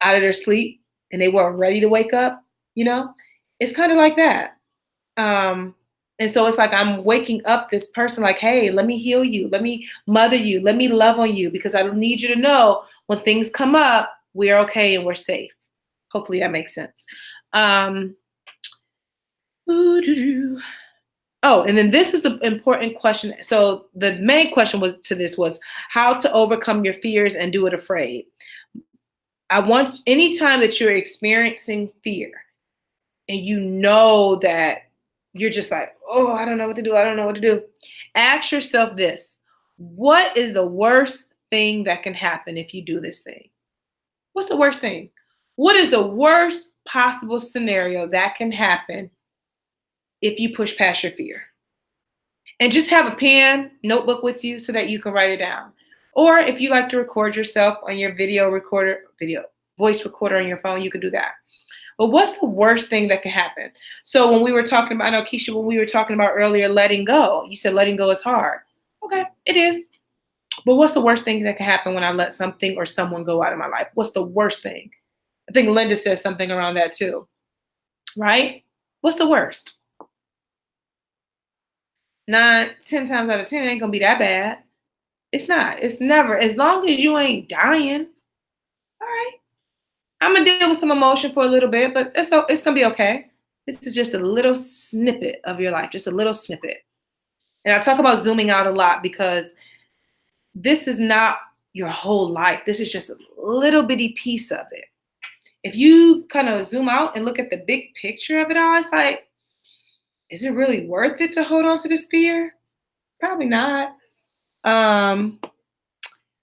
out of their sleep and they weren't ready to wake up, you know, it's kind of like that. And so it's like I'm waking up this person like, hey, let me heal you. Let me mother you. Let me love on you, because I need you to know when things come up, we're okay and we're safe. Hopefully that makes sense. Oh, and then this is an important question. So the main question was how to overcome your fears and do it afraid. I want, anytime that you're experiencing fear and you know that you're just like, oh, I don't know what to do. I don't know what to do. Ask yourself this: what is the worst thing that can happen if you do this thing? What's the worst thing? What is the worst possible scenario that can happen if you push past your fear? And just have a pen, notebook with you so that you can write it down. Or if you like to record yourself on your voice recorder on your phone, you can do that. But what's the worst thing that can happen? So when we were talking about, I know Keisha, when we were talking about earlier, letting go, you said letting go is hard. Okay, it is. But what's the worst thing that can happen when I let something or someone go out of my life? What's the worst thing? I think Linda said something around that too, right? What's the worst? 10 times out of 10, it ain't gonna be that bad. It's not. It's never. As long as you ain't dying, all right. I'm gonna deal with some emotion for a little bit, but it's gonna be okay. This is just a little snippet of your life, just a little snippet. And I talk about zooming out a lot because this is not your whole life. This is just a little bitty piece of it. If you kind of zoom out and look at the big picture of it all, it's like, is it really worth it to hold on to this fear? Probably not.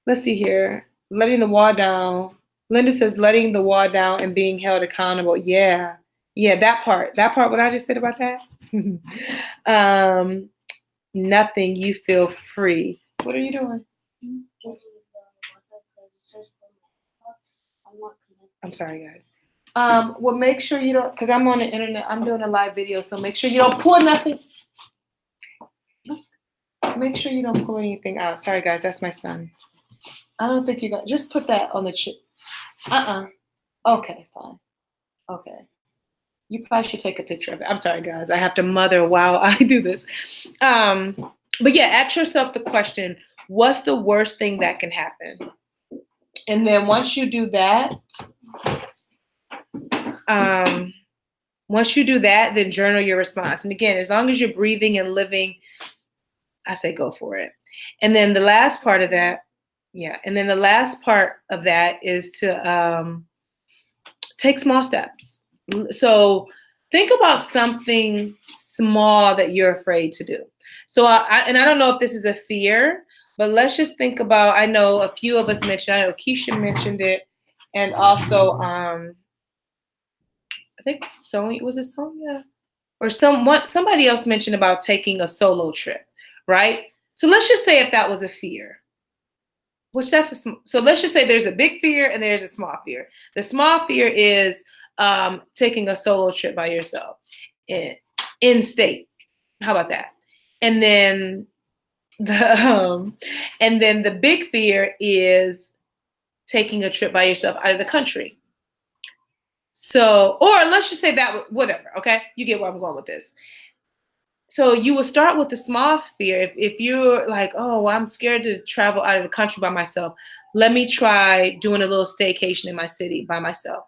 Let's see here. Letting the wall down. Linda says letting the wall down and being held accountable. Yeah. Yeah, that part. That part, what I just said about that. Nothing, you feel free. What are you doing? I'm sorry, guys. Well, make sure you don't, because I'm on the internet, I'm doing a live video, so make sure you don't pull nothing. Make sure you don't pull anything out. Sorry, guys, that's my son. I don't think you got, just put that on the chip. Okay, fine. Okay. You probably should take a picture of it. I'm sorry, guys. I have to mother while I do this. But yeah, ask yourself the question, what's the worst thing that can happen? And then once you do that, then journal your response. And again, as long as you're breathing and living, I say go for it. And then the last part of that Yeah. And then the last part of that is to take small steps. So think about something small that you're afraid to do. So and I don't know if this is a fear, but let's just think about. I know a few of us mentioned. I know Keisha mentioned it, and also I think Sonia, was it Sonia or somebody else mentioned about taking a solo trip, right? So let's just say if that was a fear, which so let's just say there's a big fear and there's a small fear. The small fear is taking a solo trip by yourself in state. How about that? And then the the big fear is taking a trip by yourself out of the country. So, or let's just say that whatever. Okay, you get where I'm going with this. So you will start with the small fear. If you're like, oh, well, I'm scared to travel out of the country by myself, let me try doing a little staycation in my city by myself.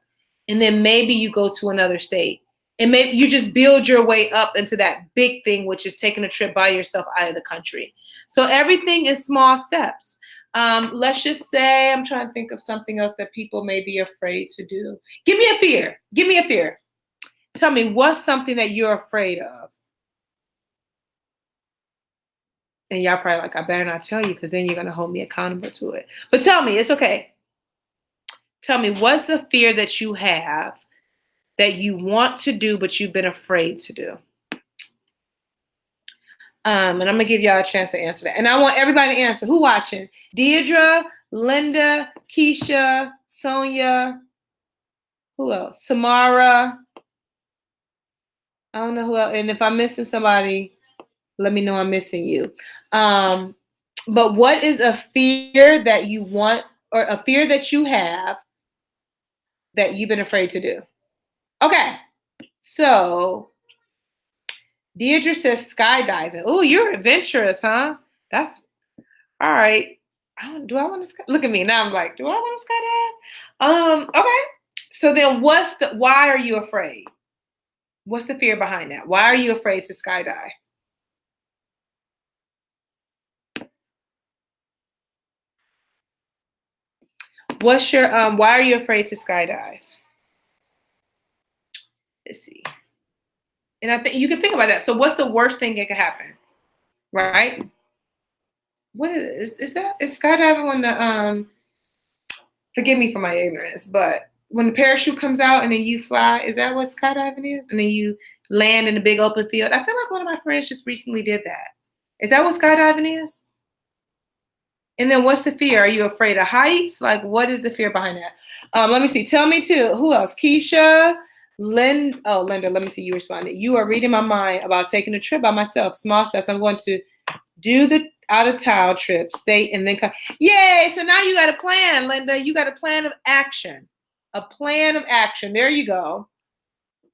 And then maybe you go to another state. And maybe you just build your way up into that big thing, which is taking a trip by yourself out of the country. So everything is small steps. Let's just say, I'm trying to think of something else that people may be afraid to do. Give me a fear. Give me a fear. Tell me, what's something that you're afraid of? And y'all probably like, I better not tell you because then you're going to hold me accountable to it. But tell me, it's okay. Tell me, what's a fear that you have that you want to do, but you've been afraid to do? And I'm going to give y'all a chance to answer that. And I want everybody to answer. Who watching? Deidre, Linda, Keisha, Sonia, who else? Samara. I don't know who else. And if I'm missing somebody, let me know I'm missing you. But what is a fear that you want or a fear that you have that you've been afraid to do? Okay. So Deirdre says skydiving. Oh, you're adventurous, huh? That's all right. Do I want to look at me now? I'm like, do I want to skydive? Okay. So then why are you afraid? What's the fear behind that? Why are you afraid to skydive? What's your why are you afraid to skydive? Let's see. And I think you can think about that. So what's the worst thing that could happen? Right? What is that? Is skydiving when the forgive me for my ignorance, but when the parachute comes out and then you fly, is that what skydiving is? And then you land in a big open field. I feel like one of my friends just recently did that. Is that what skydiving is? And then what's the fear? Are you afraid of heights? Like, what is the fear behind that? Let me see. Tell me too. Who else? Keisha, Linda. Let me see. You responded. You are reading my mind about taking a trip by myself. Small steps. I'm going to do the out of town trip, stay, and then come. Yay! So now you got a plan, Linda. You got a plan of action. A plan of action. There you go.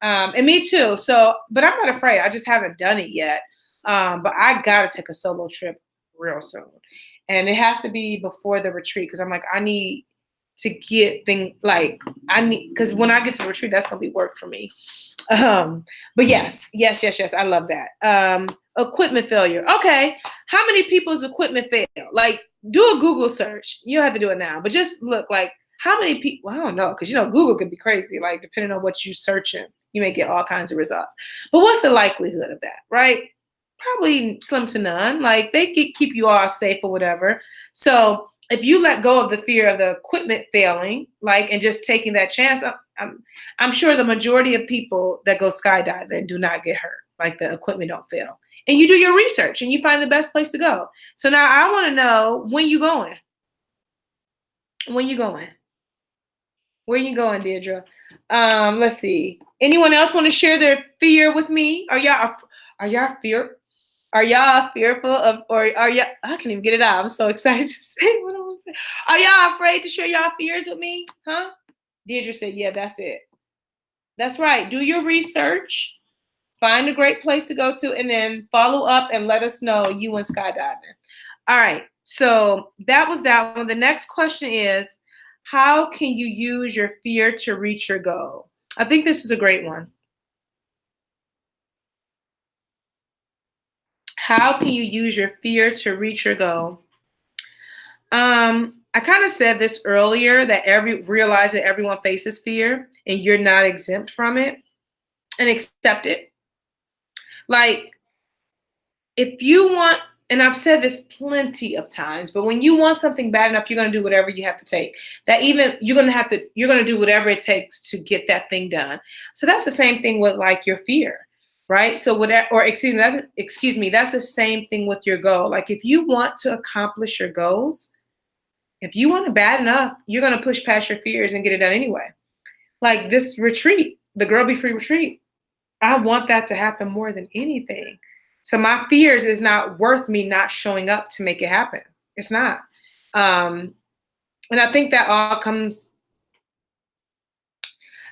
And me too. So, but I'm not afraid. I just haven't done it yet. But I gotta take a solo trip real soon, and it has to be before the retreat because I'm like, I need to get things like I need because when I get to the retreat, that's gonna be work for me. But yes. I love that. Equipment failure. Okay, how many people's equipment fail? Like, do a Google search. You don't have to do it now, but just look like how many people. Well, I don't know because Google could be crazy. Like depending on what you searching, you may get all kinds of results. But what's the likelihood of that, right? Probably slim to none. Like they keep you all safe or whatever. So if you let go of the fear of the equipment failing, like and just taking that chance, I'm sure the majority of people that go skydiving do not get hurt. Like the equipment don't fail. And you do your research and you find the best place to go. So now I want to know when you going. When you going? Where you going, Deirdre? Let's see. Anyone else want to share their fear with me? Are y'all fear? Are y'all fearful of, or are y'all? I can't even get it out. I'm so excited to say what I want to say. Are y'all afraid to share y'all fears with me? Huh? Deirdre said, "Yeah, that's it. That's right. Do your research, find a great place to go to, and then follow up and let us know you went skydiving." All right. So that was that one. The next question is, how can you use your fear to reach your goal? I think this is a great one. How can you use your fear to reach your goal? I kind of said this earlier that realize that everyone faces fear and you're not exempt from it, and accept it. Like, if you want, and I've said this plenty of times, but when you want something bad enough, you're going to do whatever you have to take. That even you're going to do whatever it takes to get that thing done. So that's the same thing with like your fear, right? So whatever, or excuse me, that's the same thing with your goal. Like if you want to accomplish your goals, if you want it bad enough, you're going to push past your fears and get it done anyway. Like this retreat, the Girl Be Free retreat, I want that to happen more than anything. So my fears is not worth me not showing up to make it happen. It's not. And I think that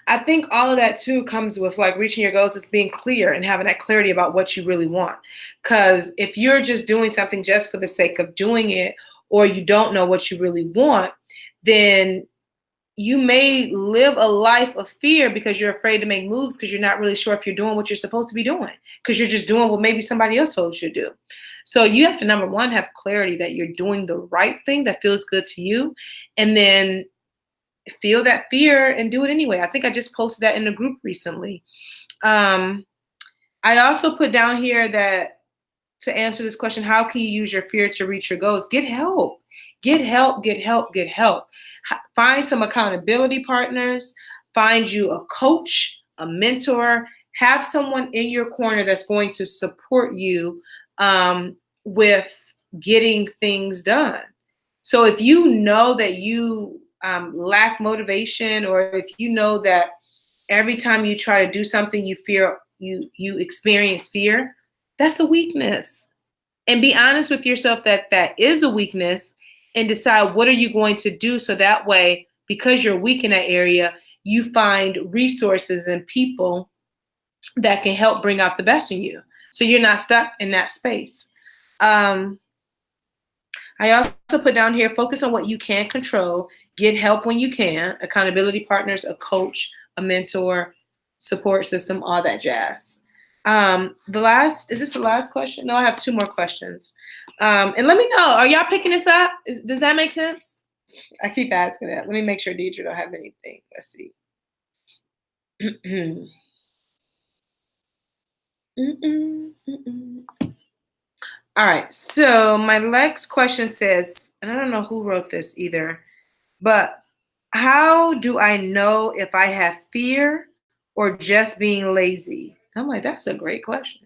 I think all of that too comes with like reaching your goals is being clear and having that clarity about what you really want. Because if you're just doing something just for the sake of doing it, or you don't know what you really want, then you may live a life of fear because you're afraid to make moves because you're not really sure if you're doing what you're supposed to be doing because you're just doing what maybe somebody else told you to do. So you have to, number one, have clarity that you're doing the right thing that feels good to you, and then feel that fear and do it anyway. I think I just posted that in the group recently. I also put down here that to answer this question, how can you use your fear to reach your goals? Get help. Get help, get help, get help. Find some accountability partners. Find you a coach, a mentor. Have someone in your corner that's going to support you with getting things done. So if you know that you lack motivation, or if you know that every time you try to do something you fear, you experience fear, that's a weakness. And be honest with yourself that that is a weakness, and decide what are you going to do so that way, because you're weak in that area, you find resources and people that can help bring out the best in you. So you're not stuck in that space. I also put down here, focus on what you can control, get help when you can, accountability partners, a coach, a mentor, support system, all that jazz. Is this the last question? No, I have two more questions. And let me know, are y'all picking this up? Does that make sense? I keep asking that. Let me make sure Deidre don't have anything. Let's see. All right. So my next question says, and I don't know who wrote this either, but how do I know if I have fear or just being lazy? I'm like, that's a great question.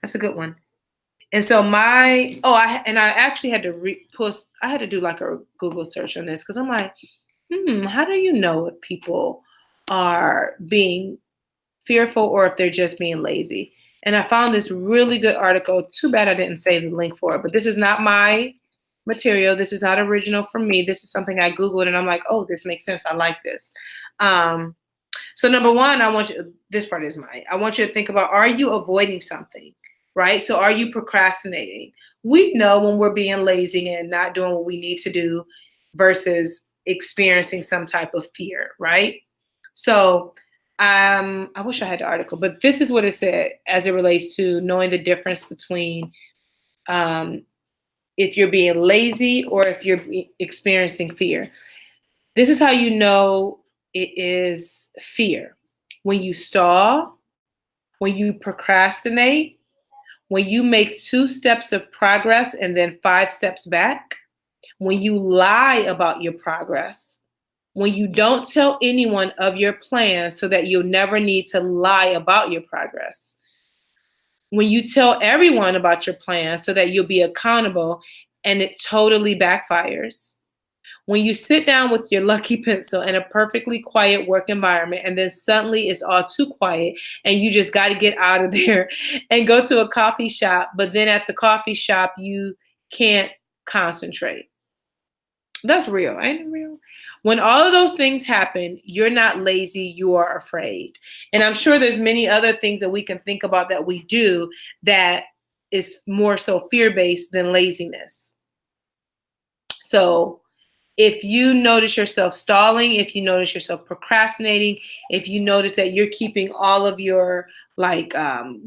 That's a good one. And so I actually had to I had to do like a Google search on this because I'm like, how do you know if people are being fearful or if they're just being lazy? And I found this really good article. Too bad I didn't save the link for it, but this is not my material. This is not original from me. This is something I Googled and I'm like, oh, this makes sense. I like this. So number one, I want you to think about, are you avoiding something? Right? So are you procrastinating? We know when we're being lazy and not doing what we need to do versus experiencing some type of fear, right? So I wish I had the article, but this is what it said as it relates to knowing the difference between if you're being lazy or if you're experiencing fear. This is how you know it is fear. When you stall, when you procrastinate, when you make 2 steps of progress and then 5 steps back, when you lie about your progress, when you don't tell anyone of your plan so that you'll never need to lie about your progress, when you tell everyone about your plan so that you'll be accountable and it totally backfires, when you sit down with your lucky pencil in a perfectly quiet work environment and then suddenly it's all too quiet and you just got to get out of there and go to a coffee shop, but then at the coffee shop you can't concentrate. That's real, ain't it real? When all of those things happen, you're not lazy, you are afraid. And I'm sure there's many other things that we can think about that we do that is more so fear-based than laziness. So if you notice yourself stalling, if you notice yourself procrastinating, if you notice that you're keeping all of your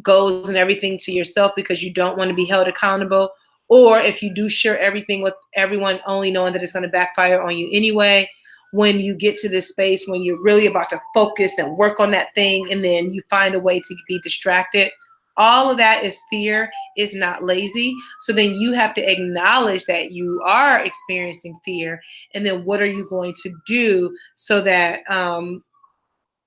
goals and everything to yourself because you don't want to be held accountable, Or if you do share everything with everyone, only knowing that it's going to backfire on you anyway, when you get to this space, when you're really about to focus and work on that thing, and then you find a way to be distracted, all of that is fear, is not lazy. So then you have to acknowledge that you are experiencing fear. And then what are you going to do so that,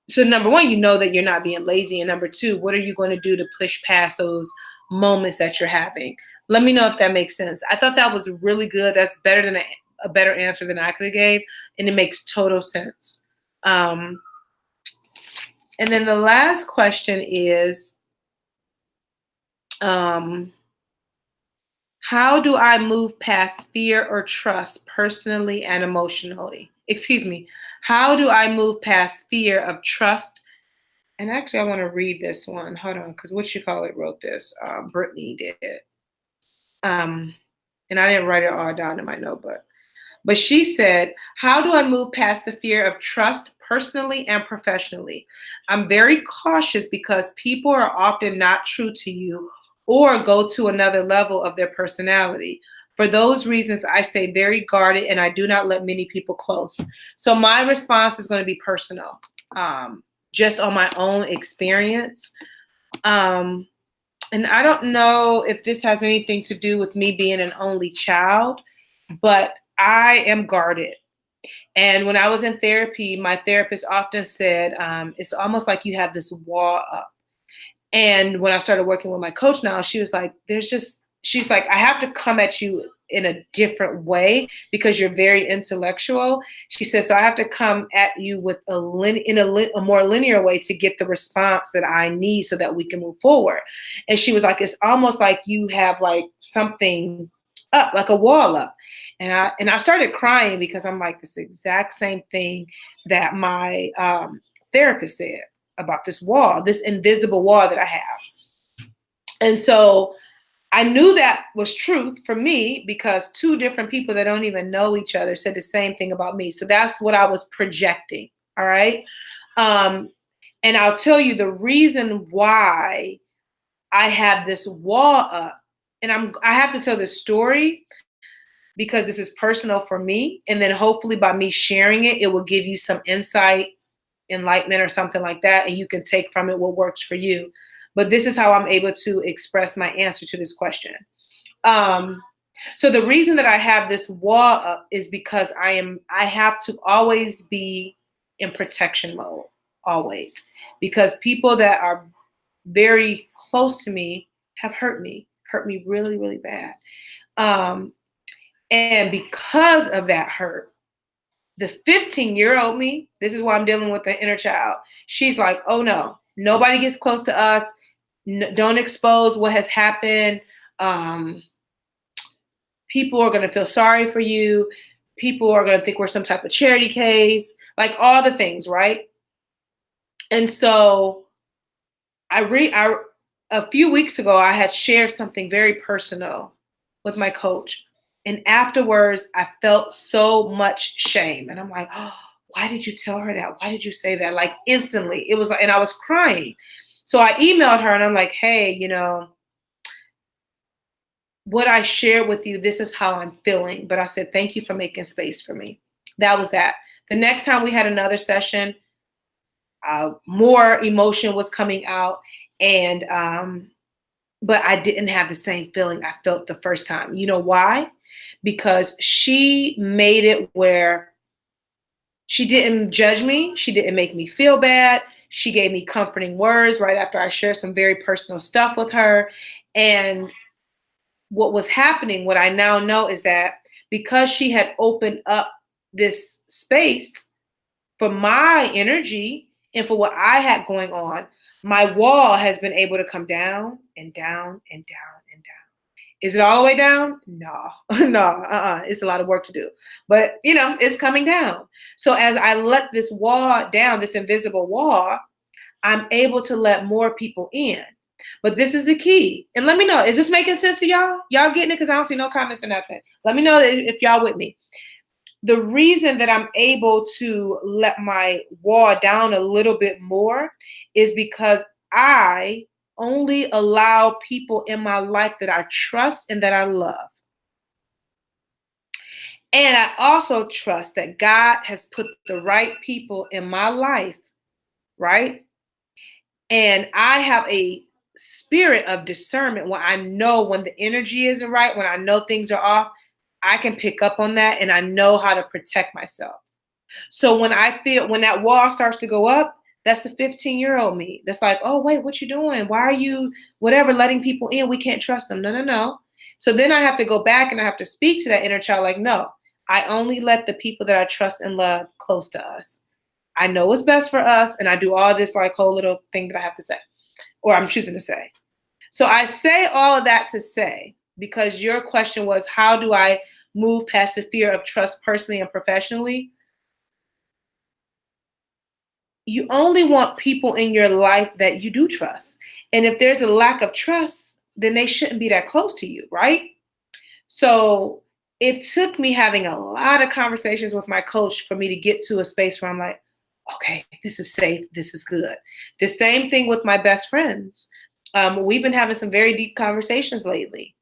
so number one, you know that you're not being lazy. And number two, what are you going to do to push past those moments that you're having? Let me know if that makes sense. I thought that was really good. That's better than a better answer than I could have gave. And it makes total sense. And then the last question is, how do I move past fear or trust personally and emotionally? Excuse me. How do I move past fear of trust? And actually, I want to read this one. Hold on, because what you call it wrote this. Brittany did. And I didn't write it all down in my notebook. But she said, how do I move past the fear of trust personally and professionally? I'm very cautious because people are often not true to you or go to another level of their personality. For those reasons, I stay very guarded and I do not let many people close. So my response is going to be personal, just on my own experience. And I don't know if this has anything to do with me being an only child, but I am guarded. And when I was in therapy, my therapist often said, it's almost like you have this wall up. And when I started working with my coach now, she was like, she's like, I have to come at you in a different way because you're very intellectual. She says, so I have to come at you with a more linear way to get the response that I need so that we can move forward. And she was like, it's almost like you have like something up, like a wall up. And I started crying because I'm like, this exact same thing that my therapist said about this wall, this invisible wall that I have. And so I knew that was truth for me because two different people that don't even know each other said the same thing about me. So that's what I was projecting. All right. And I'll tell you the reason why I have this wall up, and I have to tell this story because this is personal for me. And then hopefully by me sharing it, it will give you some insight, enlightenment, or something like that. And you can take from it what works for you. But this is how I'm able to express my answer to this question. So the reason that I have this wall up is because I have to always be in protection mode, always. Because people that are very close to me have hurt me really, really bad. And because of that hurt, the 15-year-old me, this is why I'm dealing with the inner child. She's like, oh no, nobody gets close to us. Don't expose what has happened. People are going to feel sorry for you. People are going to think we're some type of charity case, like all the things, right? And so a few weeks ago, I had shared something very personal with my coach. And afterwards, I felt so much shame. And I'm like, oh, why did you tell her that? Why did you say that? Like instantly. It was like, and I was crying. So I emailed her and I'm like, hey, what I shared with you, this is how I'm feeling. But I said, thank you for making space for me. That was that. The next time we had another session, more emotion was coming out. And, but I didn't have the same feeling I felt the first time. You know why? Because she made it where she didn't judge me. She didn't make me feel bad. She gave me comforting words right after I shared some very personal stuff with her. And what was happening, what I now know is that because she had opened up this space for my energy and for what I had going on, my wall has been able to come down and down and down and down. Is it all the way down? No, no, it's a lot of work to do. But, it's coming down. So as I let this wall down, this invisible wall, I'm able to let more people in. But this is the key. And let me know, is this making sense to y'all? Y'all getting it? Because I don't see no comments or nothing. Let me know if y'all with me. The reason that I'm able to let my wall down a little bit more is because I only allow people in my life that I trust and that I love. And I also trust that God has put the right people in my life, right? And I have a spirit of discernment when I know when the energy isn't right, when I know things are off, I can pick up on that and I know how to protect myself. So when I feel when that wall starts to go up, that's the 15-year-old me. That's like, oh wait, what you doing? Why are you whatever letting people in? We can't trust them. No, no, no. So then I have to go back and I have to speak to that inner child, like, no, I only let the people that I trust and love close to us. I know what's best for us, and I do all this like whole little thing that I have to say, or I'm choosing to say. So I say all of that to say, because your question was, how do I move past the fear of trust personally and professionally? You only want people in your life that you do trust. And if there's a lack of trust, then they shouldn't be that close to you, right? So it took me having a lot of conversations with my coach for me to get to a space where I'm like, okay, this is safe, this is good. The same thing with my best friends. We've been having some very deep conversations lately.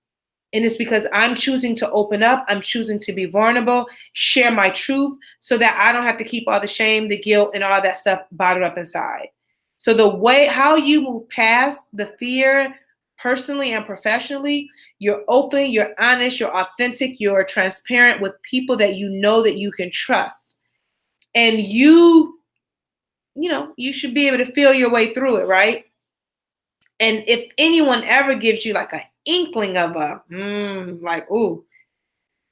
And it's because I'm choosing to open up, I'm choosing to be vulnerable, share my truth so that I don't have to keep all the shame, the guilt, and all that stuff bottled up inside. So the way how you move past the fear personally and professionally, you're open, you're honest, you're authentic, you're transparent with people that you know that you can trust. And you should be able to feel your way through it, right? And if anyone ever gives you like an inkling of a like, ooh,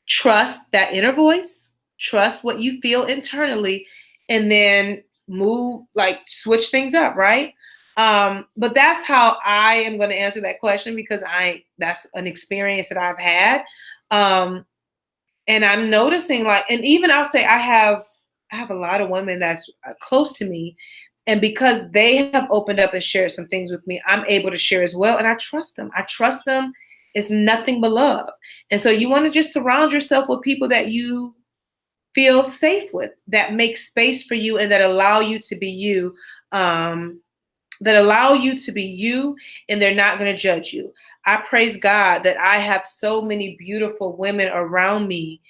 trust that inner voice, trust what you feel internally, and then move, like switch things up, right? But that's how I am going to answer that question, because that's an experience that I've had. Um, and I'm noticing, like, and even I'll say I have a lot of women that's close to me, and because they have opened up and shared some things with me, I'm able to share as well, and I trust them. I trust them. It's nothing but love. And so you want to just surround yourself with people that you feel safe with, that make space for you and that allow you to be you. Um, that allow you to be you, and they're not going to judge you. I praise God that I have so many beautiful women around me,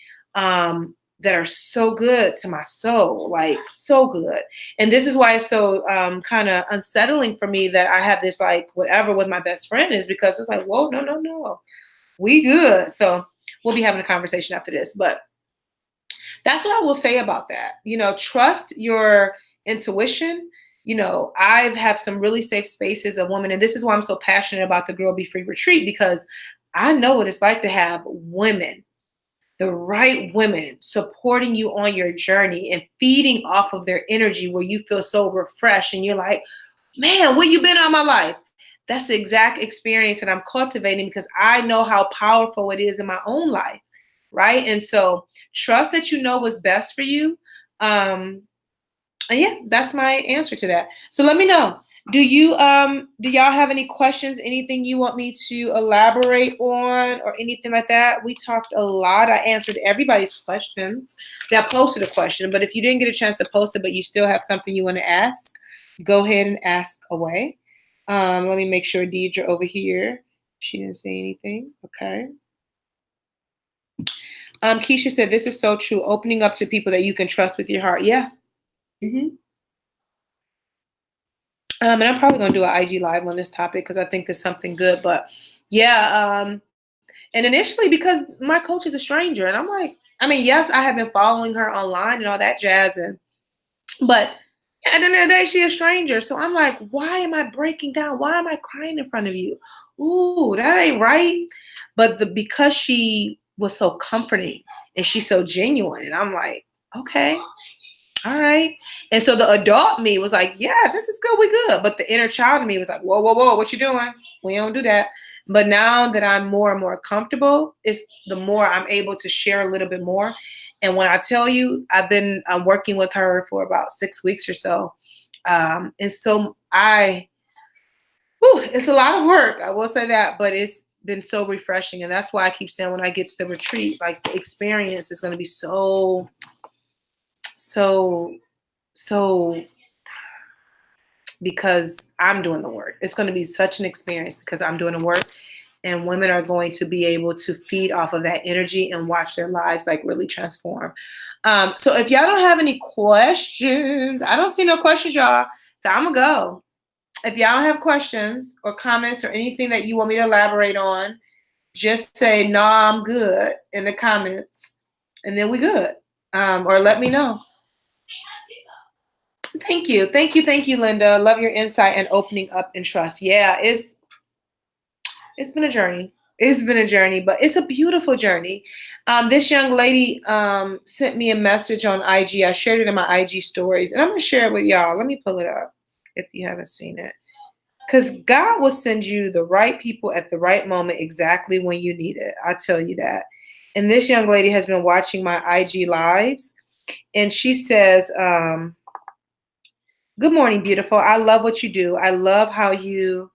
that are so good to my soul, like so good. And this is why it's so kind of unsettling for me that I have this like whatever with my best friend, is because it's like, whoa, no, no, no, we good. So we'll be having a conversation after this, but that's what I will say about that. Trust your intuition. I've have some really safe spaces of women, and this is why I'm so passionate about the Girl Be Free retreat, because I know what it's like to have women, the right women, supporting you on your journey and feeding off of their energy, where you feel so refreshed and you're like, man, where you been all my life? That's the exact experience that I'm cultivating, because I know how powerful it is in my own life, right? And so trust that you know what's best for you. Um, and yeah, that's my answer to that. So let me know. Do y'all have any questions? Anything you want me to elaborate on or anything like that? We talked a lot. I answered everybody's questions that posted a question. But if you didn't get a chance to post it, but you still have something you want to ask, go ahead and ask away. Let me make sure Deidre over here. She didn't say anything. Okay. Keisha said, this is so true. Opening up to people that you can trust with your heart. Yeah. hmm and I'm probably gonna do an IG live on this topic because I think there's something good. But yeah, and initially because my coach is a stranger, and I'm like, I mean, yes, I have been following her online and all that jazz, but at the end of the day, she a stranger. So I'm like, why am I breaking down? Why am I crying in front of you? Ooh, that ain't right. But because she was so comforting and she's so genuine, and I'm like, okay, all right. And so the adult me was like, yeah, this is good. We good. But the inner child in me was like, whoa, whoa, whoa, what you doing? We don't do that. But now that I'm more and more comfortable, it's the more I'm able to share a little bit more. And when I tell you, I've been working with her for about 6 weeks or so. And so it's a lot of work. I will say that, but it's been so refreshing. And that's why I keep saying when I get to the retreat, like the experience is going to be so, so, so, because I'm doing the work. It's going to be such an experience because I'm doing the work. and women are going to be able to feed off of that energy and watch their lives like really transform. So if y'all don't have any questions, I don't see no questions, y'all. So I'm gonna go. If y'all don't have questions or comments or anything that you want me to elaborate on, just say no, I'm good in the comments, and then we good. Or let me know. Thank you, thank you, thank you, Linda. Love your insight and opening up and trust. Yeah, it's been a journey. It's been a journey, but it's a beautiful journey. This young lady sent me a message on IG. I shared it in my IG stories, and I'm gonna share it with y'all. Let me pull it up if you haven't seen it. Because God will send you the right people at the right moment, exactly when you need it. I tell you that. And this young lady has been watching my IG lives, and she says, "Good morning, beautiful. I love what you do. I love how you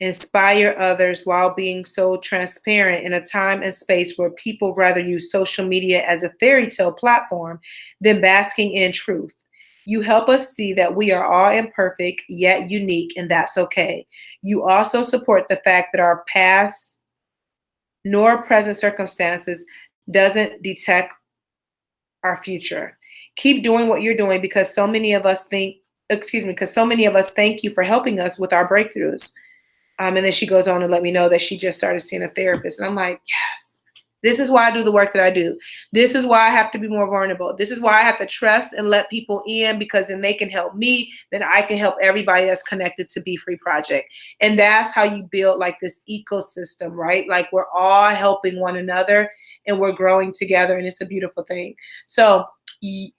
inspire others while being so transparent in a time and space where people rather use social media as a fairy tale platform than basking in truth. You help us see that we are all imperfect yet unique, and that's okay. You also support the fact that our past nor present circumstances doesn't detect our future. Keep doing what you're doing because so many of us because so many of us thank you for helping us with our breakthroughs." And then she goes on to let me know that she just started seeing a therapist. And I'm like, yes, this is why I do the work that I do. This is why I have to be more vulnerable. This is why I have to trust and let people in, because then they can help me. Then I can help everybody that's connected to Be Free Project. And that's how you build like this ecosystem, right? Like we're all helping one another and we're growing together. And it's a beautiful thing. So, yay.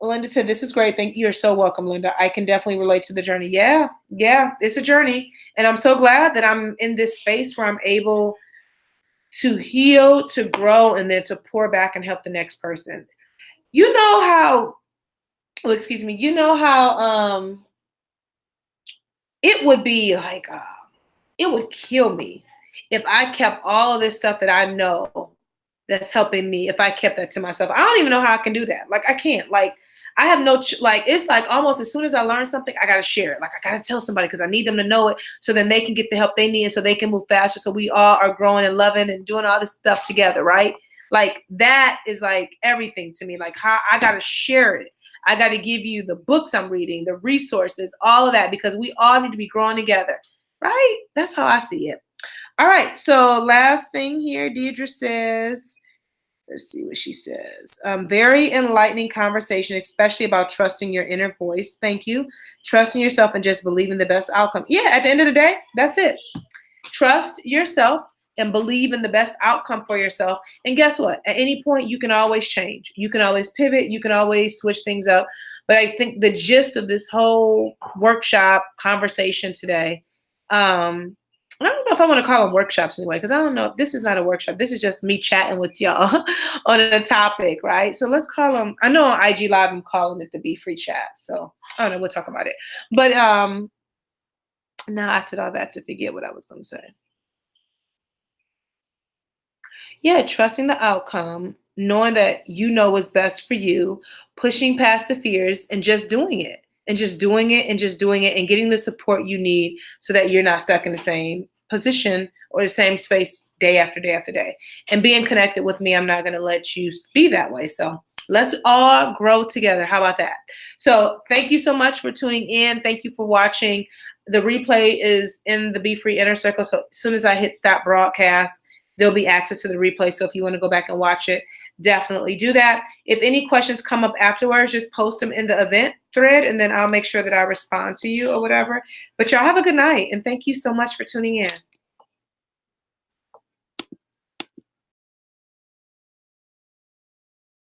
Linda said, "This is great. Thank you. You're so welcome, Linda. I can definitely relate to the journey." Yeah, yeah, it's a journey. And I'm so glad that I'm in this space where I'm able to heal, to grow, and then to pour back and help the next person. You know how, oh, excuse me, you know how it would be like, it would kill me if I kept all of this stuff that I know that's helping me, if I kept that to myself. I don't even know how I can do that. Like, I can't. Like, I have no, like, it's like almost as soon as I learn something, I got to share it. Like, I got to tell somebody because I need them to know it so then they can get the help they need and so they can move faster. So we all are growing and loving and doing all this stuff together, right? Like, that is like everything to me. Like, how I got to share it. I got to give you the books I'm reading, the resources, all of that, because we all need to be growing together, right? That's how I see it. All right. So, last thing here, Deidre says, let's see what she says. Very enlightening conversation, especially about trusting your inner voice. Thank you. Trusting yourself and just believing the best outcome. Yeah, at the end of the day, that's it. Trust yourself and believe in the best outcome for yourself. And guess what? At any point, you can always change. You can always pivot. You can always switch things up. But I think the gist of this whole workshop conversation today, I don't know if I want to call them workshops anyway, because I don't know. This is not a workshop. This is just me chatting with y'all on a topic, right? So let's call them. I know on IG Live I'm calling it the Be Free Chat. So I don't know. We'll talk about it. But now I said all that to forget what I was going to say. Yeah, trusting the outcome, knowing that you know what's best for you, pushing past the fears and just doing it. And just doing it and just doing it and getting the support you need so that you're not stuck in the same position or the same space day after day after day. And being connected with me, I'm not going to let you be that way. So let's all grow together. How about that? So thank you so much for tuning in. Thank you for watching. The replay is in the Be Free Inner Circle. So as soon as I hit stop broadcast, there'll be access to the replay. So if you want to go back and watch it, definitely do that. If any questions come up afterwards, just post them in the event thread and then I'll make sure that I respond to you or whatever. But y'all have a good night and thank you so much for tuning in.